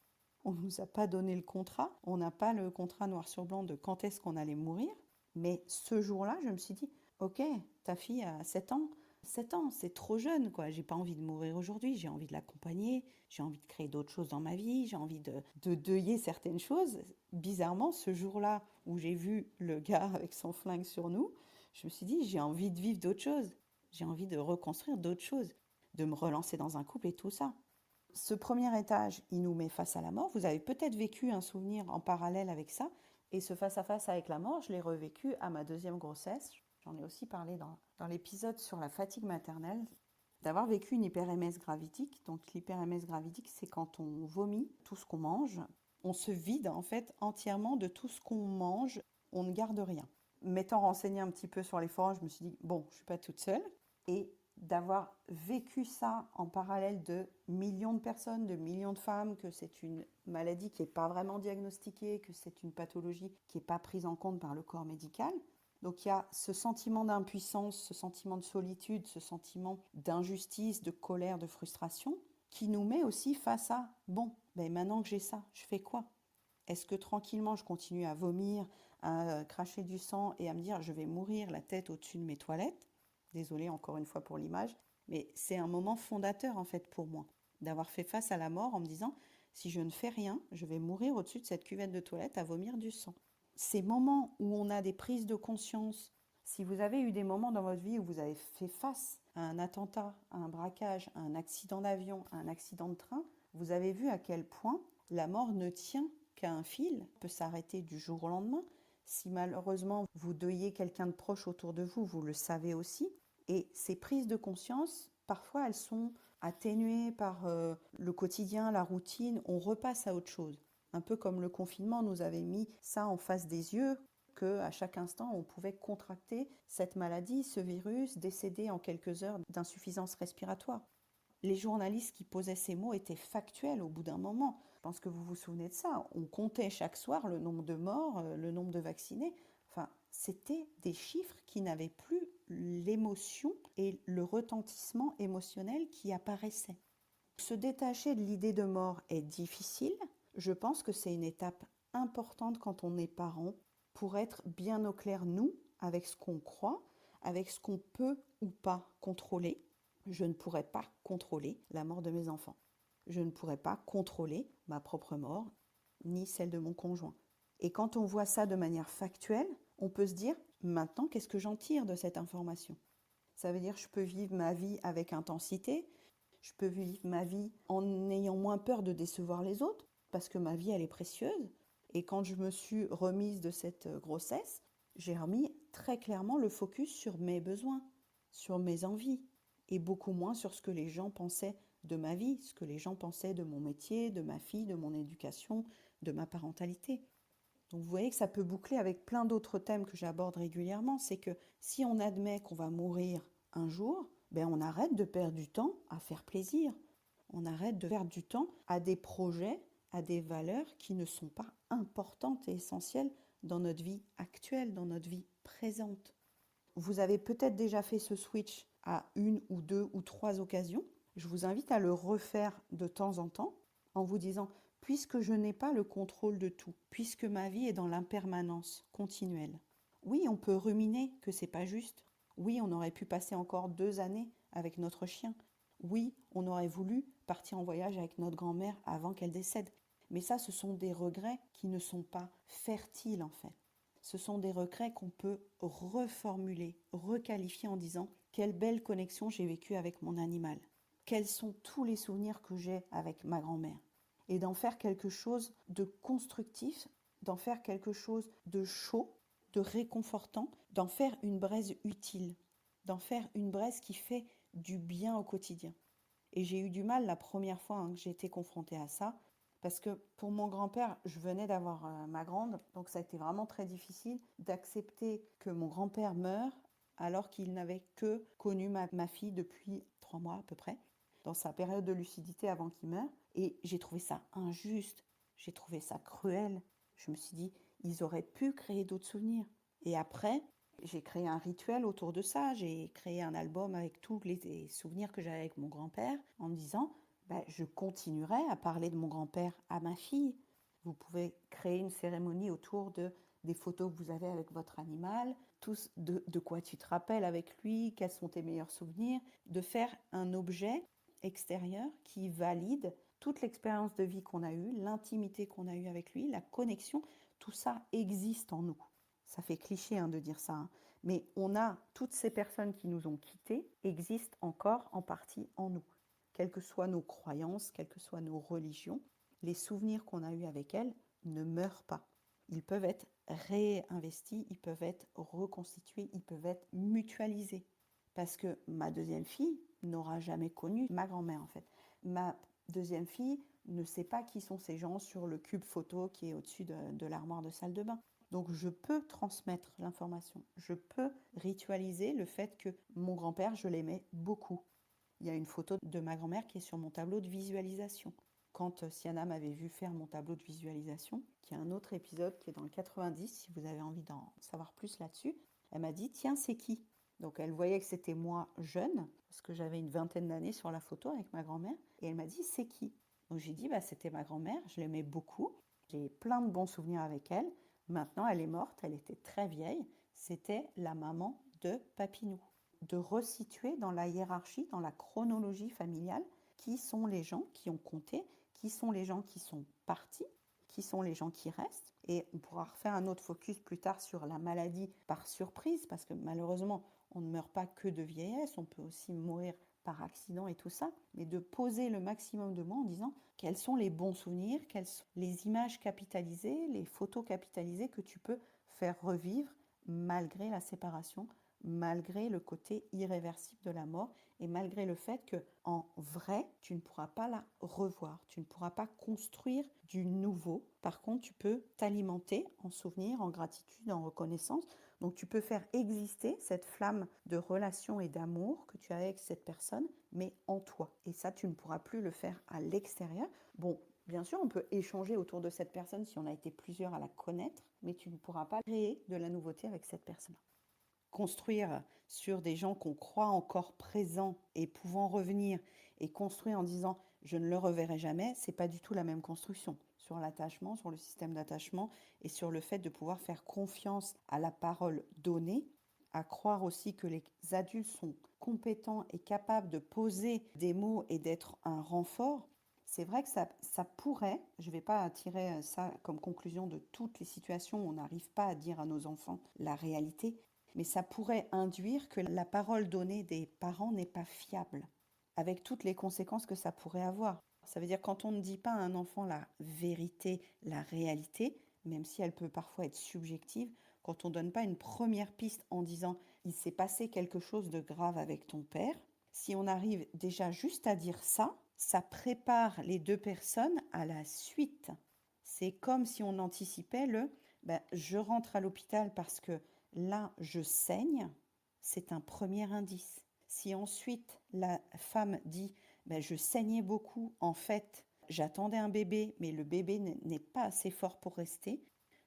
On ne nous a pas donné le contrat, on n'a pas le contrat noir sur blanc de quand est-ce qu'on allait mourir. Mais ce jour-là, je me suis dit, Ok, ta fille a 7 ans. 7 ans, c'est trop jeune, quoi. J'ai pas envie de mourir aujourd'hui, j'ai envie de l'accompagner, j'ai envie de créer d'autres choses dans ma vie, j'ai envie de deuiller certaines choses. Bizarrement, ce jour-là où j'ai vu le gars avec son flingue sur nous, je me suis dit, j'ai envie de vivre d'autres choses. J'ai envie de reconstruire d'autres choses, de me relancer dans un couple et tout ça. Ce premier étage, il nous met face à la mort. Vous avez peut-être vécu un souvenir en parallèle avec ça. Et ce face-à-face avec la mort, je l'ai revécu à ma deuxième grossesse. J'en ai aussi parlé dans l'épisode sur la fatigue maternelle, d'avoir vécu une hyper-MS gravidique. Donc l'hyper-MS gravidique, c'est quand on vomit tout ce qu'on mange. On se vide en fait entièrement de tout ce qu'on mange. On ne garde rien. M'étant renseignée un petit peu sur les forums, je me suis dit, bon, je ne suis pas toute seule. Et d'avoir vécu ça en parallèle de millions de personnes, de millions de femmes, que c'est une maladie qui n'est pas vraiment diagnostiquée, que c'est une pathologie qui n'est pas prise en compte par le corps médical. Donc il y a ce sentiment d'impuissance, ce sentiment de solitude, ce sentiment d'injustice, de colère, de frustration, qui nous met aussi face à, bon, ben maintenant que j'ai ça, je fais quoi? Est-ce que tranquillement je continue à vomir, à cracher du sang et à me dire je vais mourir la tête au-dessus de mes toilettes? Désolée encore une fois pour l'image, mais c'est un moment fondateur en fait pour moi, d'avoir fait face à la mort en me disant si je ne fais rien, je vais mourir au-dessus de cette cuvette de toilette à vomir du sang. Ces moments où on a des prises de conscience, si vous avez eu des moments dans votre vie où vous avez fait face à un attentat, à un braquage, à un accident d'avion, à un accident de train, vous avez vu à quel point la mort ne tient qu'à un fil, peut s'arrêter du jour au lendemain. Si malheureusement vous deuillez quelqu'un de proche autour de vous, vous le savez aussi. Et ces prises de conscience, parfois elles sont atténuées par le quotidien, la routine, on repasse à autre chose. Un peu comme le confinement nous avait mis ça en face des yeux, qu'à chaque instant on pouvait contracter cette maladie, ce virus, décéder en quelques heures d'insuffisance respiratoire. Les journalistes qui posaient ces mots étaient factuels au bout d'un moment. Je pense que vous vous souvenez de ça. On comptait chaque soir le nombre de morts, le nombre de vaccinés. Enfin, c'était des chiffres qui n'avaient plus l'émotion et le retentissement émotionnel qui apparaissait. Se détacher de l'idée de mort est difficile. Je pense que c'est une étape importante quand on est parent pour être bien au clair, nous, avec ce qu'on croit, avec ce qu'on peut ou pas contrôler. Je ne pourrais pas contrôler la mort de mes enfants. Je ne pourrais pas contrôler ma propre mort, ni celle de mon conjoint. Et quand on voit ça de manière factuelle, on peut se dire, maintenant, qu'est-ce que j'en tire de cette information? Ça veut dire que je peux vivre ma vie avec intensité, je peux vivre ma vie en ayant moins peur de décevoir les autres, parce que ma vie, elle est précieuse. Et quand je me suis remise de cette grossesse, j'ai remis très clairement le focus sur mes besoins, sur mes envies, et beaucoup moins sur ce que les gens pensaient de ma vie, ce que les gens pensaient de mon métier, de ma fille, de mon éducation, de ma parentalité. Donc vous voyez que ça peut boucler avec plein d'autres thèmes que j'aborde régulièrement. C'est que si on admet qu'on va mourir un jour, ben on arrête de perdre du temps à faire plaisir. On arrête de perdre du temps à des projets, à des valeurs qui ne sont pas importantes et essentielles dans notre vie actuelle, dans notre vie présente. Vous avez peut-être déjà fait ce switch à une ou deux ou trois occasions. Je vous invite à le refaire de temps en temps en vous disant, puisque je n'ai pas le contrôle de tout, puisque ma vie est dans l'impermanence continuelle. Oui, on peut ruminer que c'est pas juste. Oui, on aurait pu passer encore 2 années avec notre chien. Oui, on aurait voulu partir en voyage avec notre grand-mère avant qu'elle décède. Mais ça, ce sont des regrets qui ne sont pas fertiles en fait. Ce sont des regrets qu'on peut reformuler, requalifier en disant quelle belle connexion j'ai vécue avec mon animal. Quels sont tous les souvenirs que j'ai avec ma grand-mère. Et d'en faire quelque chose de constructif, d'en faire quelque chose de chaud, de réconfortant, d'en faire une braise utile, d'en faire une braise qui fait du bien au quotidien. Et j'ai eu du mal la première fois que j'ai été confrontée à ça, parce que pour mon grand-père, je venais d'avoir ma grande, donc ça a été vraiment très difficile d'accepter que mon grand-père meure alors qu'il n'avait que connu ma fille depuis 3 mois à peu près, dans sa période de lucidité avant qu'il meure. Et j'ai trouvé ça injuste, j'ai trouvé ça cruel. Je me suis dit, ils auraient pu créer d'autres souvenirs. Et après, j'ai créé un rituel autour de ça. J'ai créé un album avec tous les souvenirs que j'avais avec mon grand-père en me disant, je continuerai à parler de mon grand-père à ma fille. Vous pouvez créer une cérémonie autour de des photos que vous avez avec votre animal, de quoi tu te rappelles avec lui, quels sont tes meilleurs souvenirs, de faire un objet extérieur qui valide toute l'expérience de vie qu'on a eue, l'intimité qu'on a eue avec lui, la connexion, tout ça existe en nous. Ça fait cliché de dire ça, mais toutes ces personnes qui nous ont quittés existent encore en partie en nous. Quelles que soient nos croyances, quelles que soient nos religions, les souvenirs qu'on a eus avec elles ne meurent pas. Ils peuvent être réinvestis, ils peuvent être reconstitués, ils peuvent être mutualisés. Parce que ma deuxième fille n'aura jamais connu ma grand-mère en fait. Ma deuxième fille ne sait pas qui sont ces gens sur le cube photo qui est au-dessus de l'armoire de salle de bain. Donc je peux transmettre l'information, je peux ritualiser le fait que mon grand-père, je l'aimais beaucoup. Il y a une photo de ma grand-mère qui est sur mon tableau de visualisation. Quand Siana m'avait vu faire mon tableau de visualisation, qui est un autre épisode qui est dans le 90, si vous avez envie d'en savoir plus là-dessus, elle m'a dit « Tiens, c'est qui ?» Donc elle voyait que c'était moi jeune, parce que j'avais une vingtaine d'années sur la photo avec ma grand-mère, et elle m'a dit « C'est qui ?» Donc j'ai dit « C'était ma grand-mère, je l'aimais beaucoup, j'ai plein de bons souvenirs avec elle. Maintenant, elle est morte, elle était très vieille, c'était la maman de Papinou. » De resituer dans la hiérarchie, dans la chronologie familiale, qui sont les gens qui ont compté, qui sont les gens qui sont partis, qui sont les gens qui restent. Et on pourra refaire un autre focus plus tard sur la maladie par surprise, parce que malheureusement, on ne meurt pas que de vieillesse, on peut aussi mourir par accident et tout ça, mais de poser le maximum de mots en disant quels sont les bons souvenirs, quelles sont les images capitalisées, les photos capitalisées que tu peux faire revivre malgré la séparation, malgré le côté irréversible de la mort et malgré le fait que en vrai, tu ne pourras pas la revoir, tu ne pourras pas construire du nouveau. Par contre, tu peux t'alimenter en souvenirs, en gratitude, en reconnaissance. Donc tu peux faire exister cette flamme de relation et d'amour que tu as avec cette personne, mais en toi. Et ça, tu ne pourras plus le faire à l'extérieur. Bon, bien sûr, on peut échanger autour de cette personne si on a été plusieurs à la connaître, mais tu ne pourras pas créer de la nouveauté avec cette personne. Construire sur des gens qu'on croit encore présents et pouvant revenir, et construire en disant je ne le reverrai jamais, c'est pas du tout la même construction sur l'attachement, sur le système d'attachement et sur le fait de pouvoir faire confiance à la parole donnée, à croire aussi que les adultes sont compétents et capables de poser des mots et d'être un renfort. C'est vrai que ça pourrait, je ne vais pas tirer ça comme conclusion de toutes les situations où on n'arrive pas à dire à nos enfants la réalité, mais ça pourrait induire que la parole donnée des parents n'est pas fiable, avec toutes les conséquences que ça pourrait avoir. Ça veut dire quand on ne dit pas à un enfant la vérité, la réalité, même si elle peut parfois être subjective, quand on ne donne pas une première piste en disant il s'est passé quelque chose de grave avec ton père, si on arrive déjà juste à dire ça, ça prépare les deux personnes à la suite. C'est comme si on anticipait je rentre à l'hôpital parce que là, je saigne, c'est un premier indice. Si ensuite la femme dit je saignais beaucoup, en fait, j'attendais un bébé, mais le bébé n'est pas assez fort pour rester,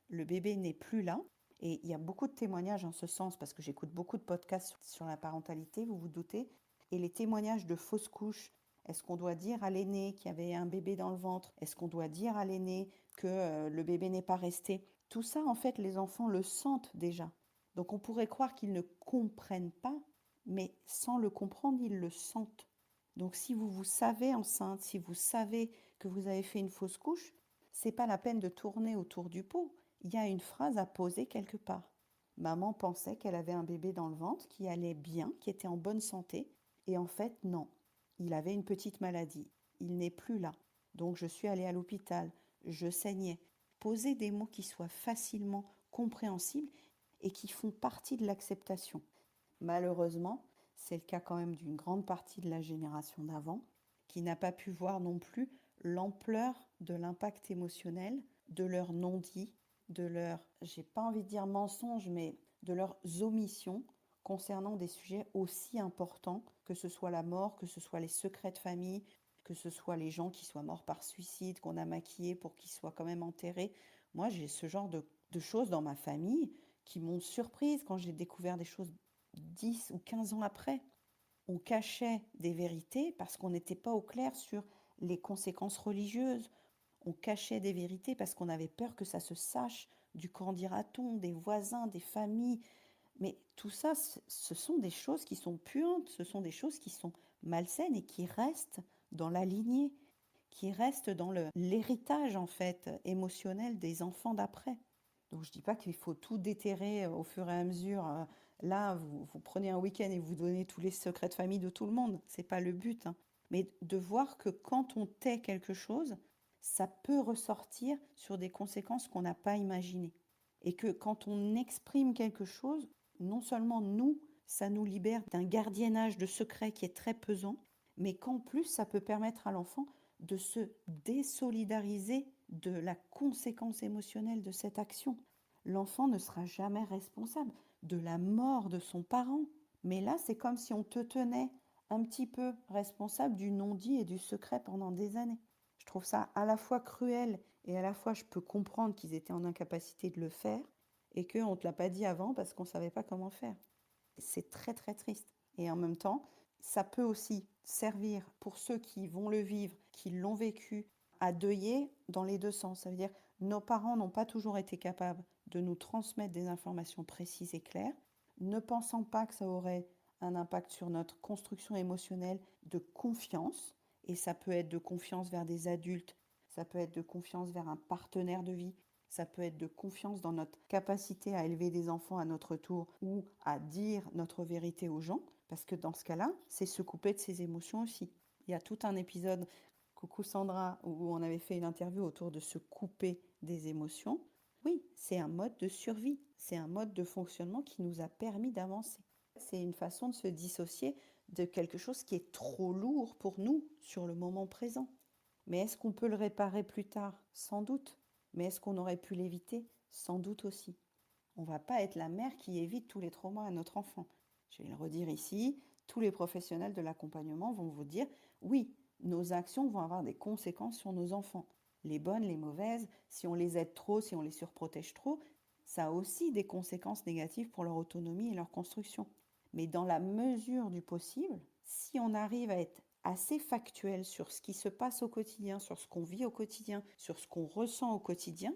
le bébé n'est plus là. Et il y a beaucoup de témoignages en ce sens, parce que j'écoute beaucoup de podcasts sur la parentalité, vous vous doutez, et les témoignages de fausses couches. Est-ce qu'on doit dire à l'aîné qu'il y avait un bébé dans le ventre? Est-ce qu'on doit dire à l'aîné que le bébé n'est pas resté? Tout ça, en fait, les enfants le sentent déjà. Donc on pourrait croire qu'ils ne comprennent pas, mais sans le comprendre, ils le sentent. Donc si vous vous savez enceinte, si vous savez que vous avez fait une fausse couche, c'est pas la peine de tourner autour du pot. Il y a une phrase à poser quelque part. Maman pensait qu'elle avait un bébé dans le ventre qui allait bien, qui était en bonne santé, et en fait non. Il avait une petite maladie. Il n'est plus là. Donc je suis allée à l'hôpital. Je saignais. Poser des mots qui soient facilement compréhensibles et qui font partie de l'acceptation. Malheureusement, c'est le cas quand même d'une grande partie de la génération d'avant, qui n'a pas pu voir non plus l'ampleur de l'impact émotionnel de leurs non-dits, de leurs, j'ai pas envie de dire mensonges, mais de leurs omissions concernant des sujets aussi importants, que ce soit la mort, que ce soit les secrets de famille, que ce soit les gens qui soient morts par suicide, qu'on a maquillés pour qu'ils soient quand même enterrés. Moi, j'ai ce genre de choses dans ma famille qui m'ont surprise quand j'ai découvert des choses 10 ou 15 ans après. On cachait des vérités parce qu'on n'était pas au clair sur les conséquences religieuses. On cachait des vérités parce qu'on avait peur que ça se sache du qu'en dira-t-on, des voisins, des familles. Mais tout ça, ce sont des choses qui sont puantes, ce sont des choses qui sont malsaines et qui restent dans la lignée, qui restent dans l'héritage en fait émotionnel des enfants d'après. Donc je ne dis pas qu'il faut tout déterrer au fur et à mesure. Là, vous prenez un week-end et vous donnez tous les secrets de famille de tout le monde. C'est pas le but, hein. Mais de voir que quand on tait quelque chose, ça peut ressortir sur des conséquences qu'on n'a pas imaginées. Et que quand on exprime quelque chose, non seulement nous, ça nous libère d'un gardiennage de secrets qui est très pesant, mais qu'en plus, ça peut permettre à l'enfant de se désolidariser de la conséquence émotionnelle de cette action. L'enfant ne sera jamais responsable de la mort de son parent. Mais là, c'est comme si on te tenait un petit peu responsable du non-dit et du secret pendant des années. Je trouve ça à la fois cruel et à la fois je peux comprendre qu'ils étaient en incapacité de le faire et qu'on ne te l'a pas dit avant parce qu'on ne savait pas comment faire. C'est très très triste. Et en même temps, ça peut aussi servir pour ceux qui vont le vivre, qui l'ont vécu, à deuiller dans les deux sens. Ça veut dire nos parents n'ont pas toujours été capables de nous transmettre des informations précises et claires, ne pensant pas que ça aurait un impact sur notre construction émotionnelle de confiance. Et ça peut être de confiance vers des adultes, ça peut être de confiance vers un partenaire de vie, ça peut être de confiance dans notre capacité à élever des enfants à notre tour ou à dire notre vérité aux gens, parce que dans ce cas-là, c'est se couper de ses émotions aussi. Il y a tout un épisode, coucou Sandra, où on avait fait une interview autour de se couper des émotions. Oui, c'est un mode de survie, c'est un mode de fonctionnement qui nous a permis d'avancer. C'est une façon de se dissocier de quelque chose qui est trop lourd pour nous sur le moment présent. Mais est-ce qu'on peut le réparer plus tard? Sans doute. Mais est-ce qu'on aurait pu l'éviter? Sans doute aussi. On ne va pas être la mère qui évite tous les traumas à notre enfant. Je vais le redire ici, tous les professionnels de l'accompagnement vont vous dire, oui, nos actions vont avoir des conséquences sur nos enfants. Les bonnes, les mauvaises, si on les aide trop, si on les surprotège trop, ça a aussi des conséquences négatives pour leur autonomie et leur construction. Mais dans la mesure du possible, si on arrive à être assez factuel sur ce qui se passe au quotidien, sur ce qu'on vit au quotidien, sur ce qu'on ressent au quotidien,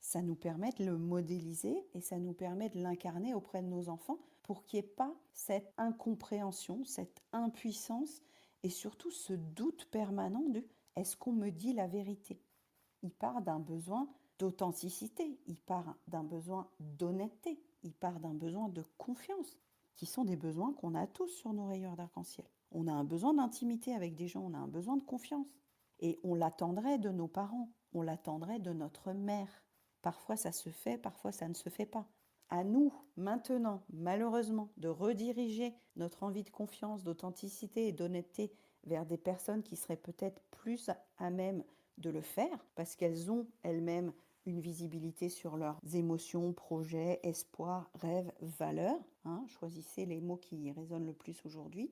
ça nous permet de le modéliser et ça nous permet de l'incarner auprès de nos enfants pour qu'il n'y ait pas cette incompréhension, cette impuissance et surtout ce doute permanent du est-ce qu'on me dit la vérité? Il part d'un besoin d'authenticité, il part d'un besoin d'honnêteté, il part d'un besoin de confiance, qui sont des besoins qu'on a tous sur nos rayures d'arc-en-ciel. On a un besoin d'intimité avec des gens, on a un besoin de confiance. Et on l'attendrait de nos parents, on l'attendrait de notre mère. Parfois ça se fait, parfois ça ne se fait pas. À nous, maintenant, malheureusement, de rediriger notre envie de confiance, d'authenticité et d'honnêteté vers des personnes qui seraient peut-être plus à même de le faire, parce qu'elles ont elles-mêmes une visibilité sur leurs émotions, projets, espoirs, rêves, valeurs. Choisissez les mots qui résonnent le plus aujourd'hui.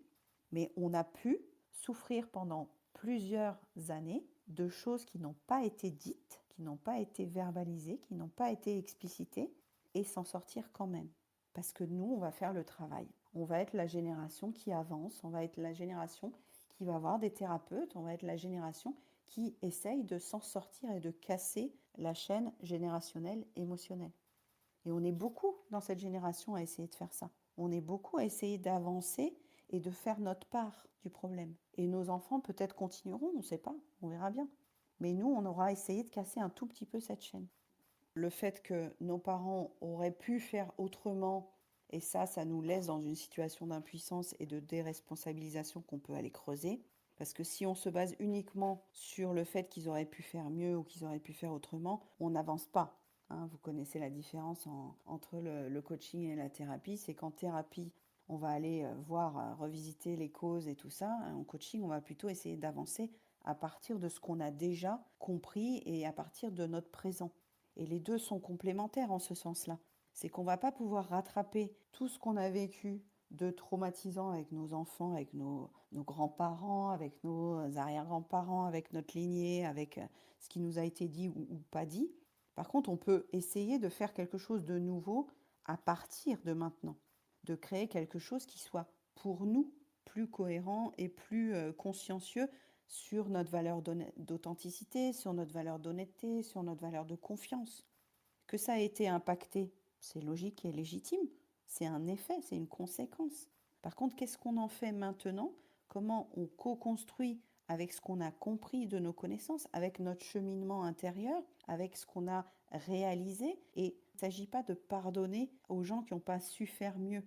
Mais on a pu souffrir pendant plusieurs années de choses qui n'ont pas été dites, qui n'ont pas été verbalisées, qui n'ont pas été explicitées, et s'en sortir quand même. Parce que nous, on va faire le travail. On va être la génération qui avance, on va être la génération qui va avoir des thérapeutes, on va être la génération qui essaye de s'en sortir et de casser la chaîne générationnelle émotionnelle. Et on est beaucoup dans cette génération à essayer de faire ça. On est beaucoup à essayer d'avancer et de faire notre part du problème. Et nos enfants peut-être continueront, on ne sait pas, on verra bien. Mais nous, on aura essayé de casser un tout petit peu cette chaîne. Le fait que nos parents auraient pu faire autrement, et ça nous laisse dans une situation d'impuissance et de déresponsabilisation qu'on peut aller creuser. Parce que si on se base uniquement sur le fait qu'ils auraient pu faire mieux ou qu'ils auraient pu faire autrement, on n'avance pas. Vous connaissez la différence entre le coaching et la thérapie. C'est qu'en thérapie, on va aller voir, revisiter les causes et tout ça. En coaching, on va plutôt essayer d'avancer à partir de ce qu'on a déjà compris et à partir de notre présent. Et les deux sont complémentaires en ce sens-là. C'est qu'on ne va pas pouvoir rattraper tout ce qu'on a vécu de traumatisant avec nos enfants, avec nos grands-parents, avec nos arrière-grands-parents, avec notre lignée, avec ce qui nous a été dit ou pas dit. Par contre, on peut essayer de faire quelque chose de nouveau à partir de maintenant, de créer quelque chose qui soit pour nous plus cohérent et plus consciencieux sur notre valeur d'authenticité, sur notre valeur d'honnêteté, sur notre valeur de confiance. Que ça a été impacté, c'est logique et légitime. C'est un effet, c'est une conséquence. Par contre, qu'est-ce qu'on en fait maintenant? Comment on co-construit avec ce qu'on a compris de nos connaissances, avec notre cheminement intérieur, avec ce qu'on a réalisé? Et il ne s'agit pas de pardonner aux gens qui n'ont pas su faire mieux.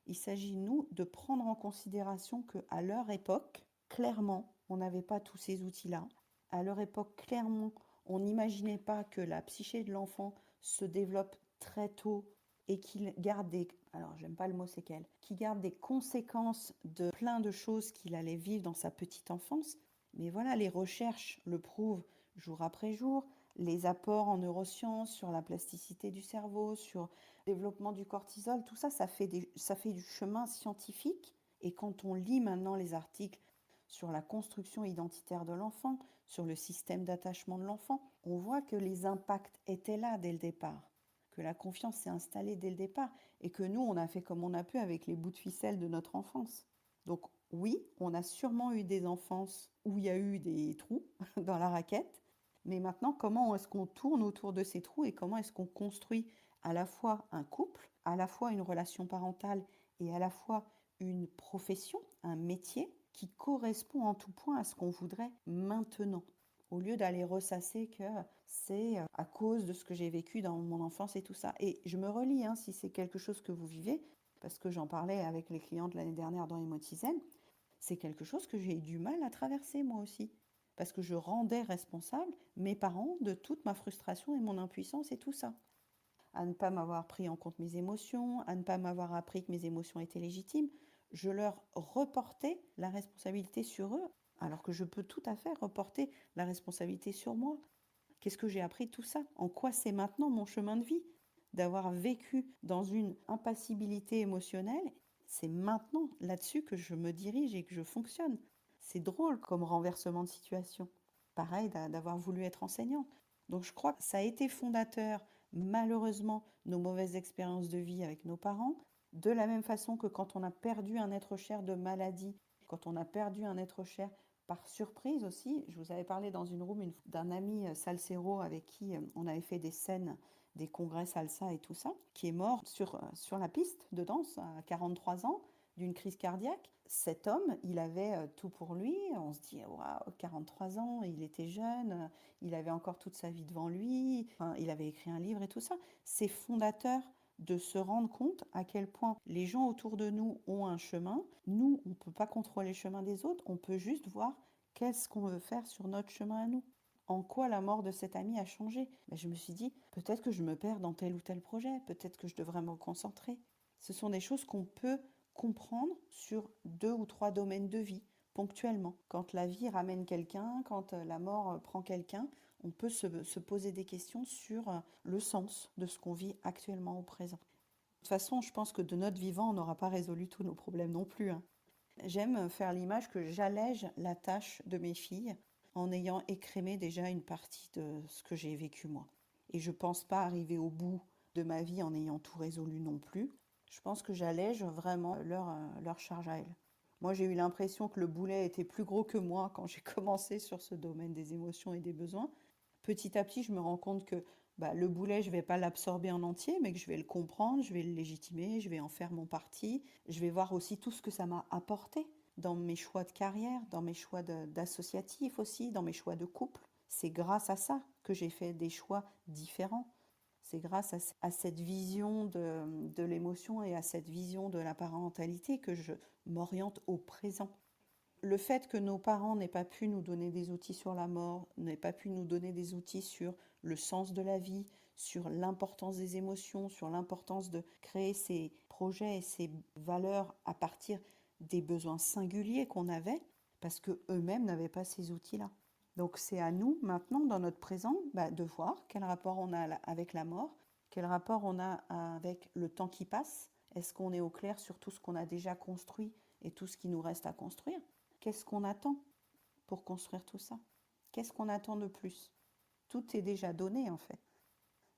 Il s'agit, nous, de prendre en considération qu'à leur époque, clairement, on n'avait pas tous ces outils-là. À leur époque, clairement, on n'imaginait pas que la psyché de l'enfant se développe très tôt et qu'il garde des, alors j'aime pas le mot séquelles, qu'il garde des conséquences de plein de choses qu'il allait vivre dans sa petite enfance. Mais voilà, les recherches le prouvent jour après jour, les apports en neurosciences sur la plasticité du cerveau, sur le développement du cortisol, tout ça, ça fait du chemin scientifique. Et quand on lit maintenant les articles sur la construction identitaire de l'enfant, sur le système d'attachement de l'enfant, on voit que les impacts étaient là dès le départ, que la confiance s'est installée dès le départ et que nous, on a fait comme on a pu avec les bouts de ficelle de notre enfance. Donc oui, on a sûrement eu des enfances où il y a eu des trous dans la raquette, mais maintenant, comment est-ce qu'on tourne autour de ces trous et comment est-ce qu'on construit à la fois un couple, à la fois une relation parentale et à la fois une profession, un métier qui correspond en tout point à ce qu'on voudrait maintenant, au lieu d'aller ressasser que c'est à cause de ce que j'ai vécu dans mon enfance et tout ça. Et je me relis, si c'est quelque chose que vous vivez, parce que j'en parlais avec les clientes l'année dernière dans Emotizen, c'est quelque chose que j'ai eu du mal à traverser moi aussi. Parce que je rendais responsable mes parents de toute ma frustration et mon impuissance et tout ça. À ne pas m'avoir pris en compte mes émotions, à ne pas m'avoir appris que mes émotions étaient légitimes, je leur reportais la responsabilité sur eux, alors que je peux tout à fait reporter la responsabilité sur moi. Qu'est-ce que j'ai appris de tout ça? En quoi c'est maintenant mon chemin de vie? D'avoir vécu dans une impassibilité émotionnelle, c'est maintenant là-dessus que je me dirige et que je fonctionne. C'est drôle comme renversement de situation. Pareil d'avoir voulu être enseignant. Donc je crois que ça a été fondateur, malheureusement, nos mauvaises expériences de vie avec nos parents, de la même façon que quand on a perdu un être cher de maladie, quand on a perdu un être cher par surprise aussi. Je vous avais parlé dans une room d'un ami salsero avec qui on avait fait des scènes, des congrès salsa et tout ça, qui est mort sur la piste de danse à 43 ans d'une crise cardiaque. Cet homme, il avait tout pour lui. On se dit, waouh, 43 ans, il était jeune, il avait encore toute sa vie devant lui, enfin, il avait écrit un livre et tout ça. C'est fondateur de se rendre compte à quel point les gens autour de nous ont un chemin. Nous, on ne peut pas contrôler le chemin des autres, on peut juste voir qu'est-ce qu'on veut faire sur notre chemin à nous. En quoi la mort de cet ami a changé? Je me suis dit, peut-être que je me perds dans tel ou tel projet, peut-être que je devrais me concentrer. Ce sont des choses qu'on peut comprendre sur 2 ou 3 domaines de vie, ponctuellement. Quand la vie ramène quelqu'un, quand la mort prend quelqu'un, on peut se poser des questions sur le sens de ce qu'on vit actuellement au présent. De toute façon, je pense que de notre vivant, on n'aura pas résolu tous nos problèmes non plus. J'aime faire l'image que j'allège la tâche de mes filles en ayant écrémé déjà une partie de ce que j'ai vécu moi. Et je ne pense pas arriver au bout de ma vie en ayant tout résolu non plus. Je pense que j'allège vraiment leur charge à elles. Moi, j'ai eu l'impression que le boulet était plus gros que moi quand j'ai commencé sur ce domaine des émotions et des besoins. Petit à petit, je me rends compte que le boulet, je ne vais pas l'absorber en entier, mais que je vais le comprendre, je vais le légitimer, je vais en faire mon parti. Je vais voir aussi tout ce que ça m'a apporté dans mes choix de carrière, dans mes choix d'associatif aussi, dans mes choix de couple. C'est grâce à ça que j'ai fait des choix différents. C'est grâce à cette vision de l'émotion et à cette vision de la parentalité que je m'oriente au présent. Le fait que nos parents n'aient pas pu nous donner des outils sur la mort, n'aient pas pu nous donner des outils sur le sens de la vie, sur l'importance des émotions, sur l'importance de créer ces projets et ces valeurs à partir des besoins singuliers qu'on avait, parce qu'eux-mêmes n'avaient pas ces outils-là. Donc c'est à nous maintenant, dans notre présent, de voir quel rapport on a avec la mort, quel rapport on a avec le temps qui passe. Est-ce qu'on est au clair sur tout ce qu'on a déjà construit et tout ce qui nous reste à construire? Qu'est-ce qu'on attend pour construire tout ça? Qu'est-ce qu'on attend de plus? Tout est déjà donné en fait.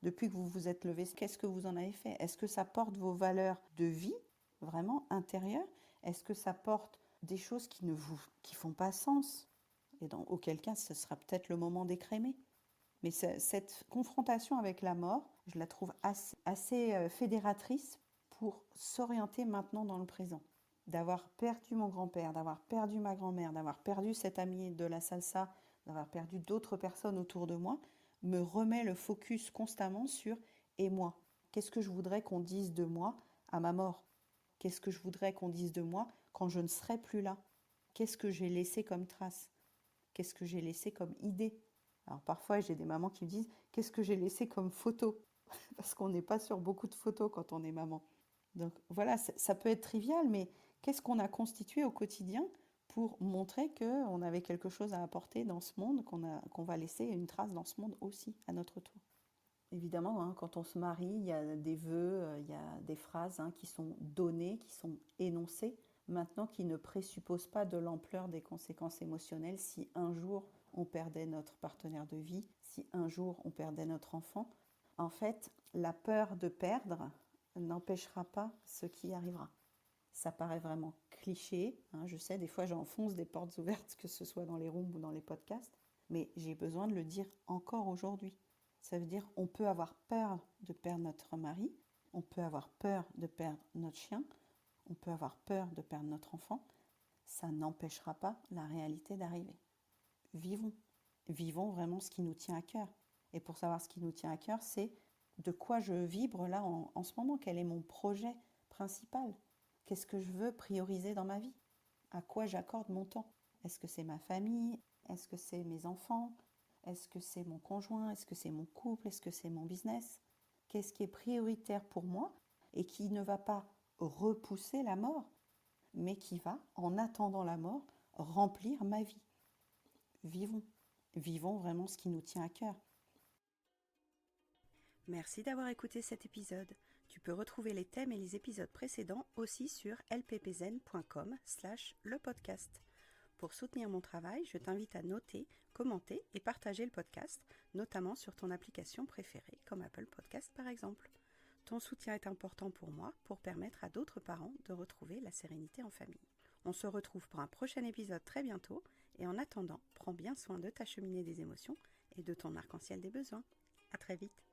Depuis que vous vous êtes levé, qu'est-ce que vous en avez fait? Est-ce que ça porte vos valeurs de vie, vraiment intérieures? Est-ce que ça porte des choses qui font pas sens? Et auquel cas, ce sera peut-être le moment d'écrémer. Mais cette confrontation avec la mort, je la trouve assez fédératrice pour s'orienter maintenant dans le présent. D'avoir perdu mon grand-père, d'avoir perdu ma grand-mère, d'avoir perdu cet ami de la salsa, d'avoir perdu d'autres personnes autour de moi, me remet le focus constamment sur et moi. Qu'est-ce que je voudrais qu'on dise de moi à ma mort? Qu'est-ce que je voudrais qu'on dise de moi quand je ne serai plus là? Qu'est-ce que j'ai laissé comme trace? Qu'est-ce que j'ai laissé comme idée? Alors parfois j'ai des mamans qui me disent qu'est-ce que j'ai laissé comme photo? Parce qu'on n'est pas sur beaucoup de photos quand on est maman. Donc voilà, ça peut être trivial, mais qu'est-ce qu'on a constitué au quotidien pour montrer qu'on avait quelque chose à apporter dans ce monde, qu'on va laisser une trace dans ce monde aussi, à notre tour. Évidemment, hein, quand on se marie, il y a des vœux, il y a des phrases qui sont données, qui sont énoncées, maintenant qui ne présupposent pas de l'ampleur des conséquences émotionnelles si un jour on perdait notre partenaire de vie, si un jour on perdait notre enfant. En fait, la peur de perdre n'empêchera pas ce qui arrivera. Ça paraît vraiment cliché, hein, je sais, des fois j'enfonce des portes ouvertes, que ce soit dans les rooms ou dans les podcasts, mais j'ai besoin de le dire encore aujourd'hui. Ça veut dire on peut avoir peur de perdre notre mari, on peut avoir peur de perdre notre chien, on peut avoir peur de perdre notre enfant. Ça n'empêchera pas la réalité d'arriver. Vivons. Vivons vraiment ce qui nous tient à cœur. Et pour savoir ce qui nous tient à cœur, c'est de quoi je vibre là en ce moment. Quel est mon projet principal? Qu'est-ce que je veux prioriser dans ma vie? À quoi j'accorde mon temps? Est-ce que c'est ma famille? Est-ce que c'est mes enfants? Est-ce que c'est mon conjoint? Est-ce que c'est mon couple? Est-ce que c'est mon business? Qu'est-ce qui est prioritaire pour moi et qui ne va pas repousser la mort, mais qui va, en attendant la mort, remplir ma vie? Vivons. Vivons vraiment ce qui nous tient à cœur. Merci d'avoir écouté cet épisode. Tu peux retrouver les thèmes et les épisodes précédents aussi sur lppzen.com/lepodcast. Pour soutenir mon travail, je t'invite à noter, commenter et partager le podcast, notamment sur ton application préférée, comme Apple Podcast par exemple. Ton soutien est important pour moi pour permettre à d'autres parents de retrouver la sérénité en famille. On se retrouve pour un prochain épisode très bientôt et en attendant, prends bien soin de ta cheminée des émotions et de ton arc-en-ciel des besoins. À très vite.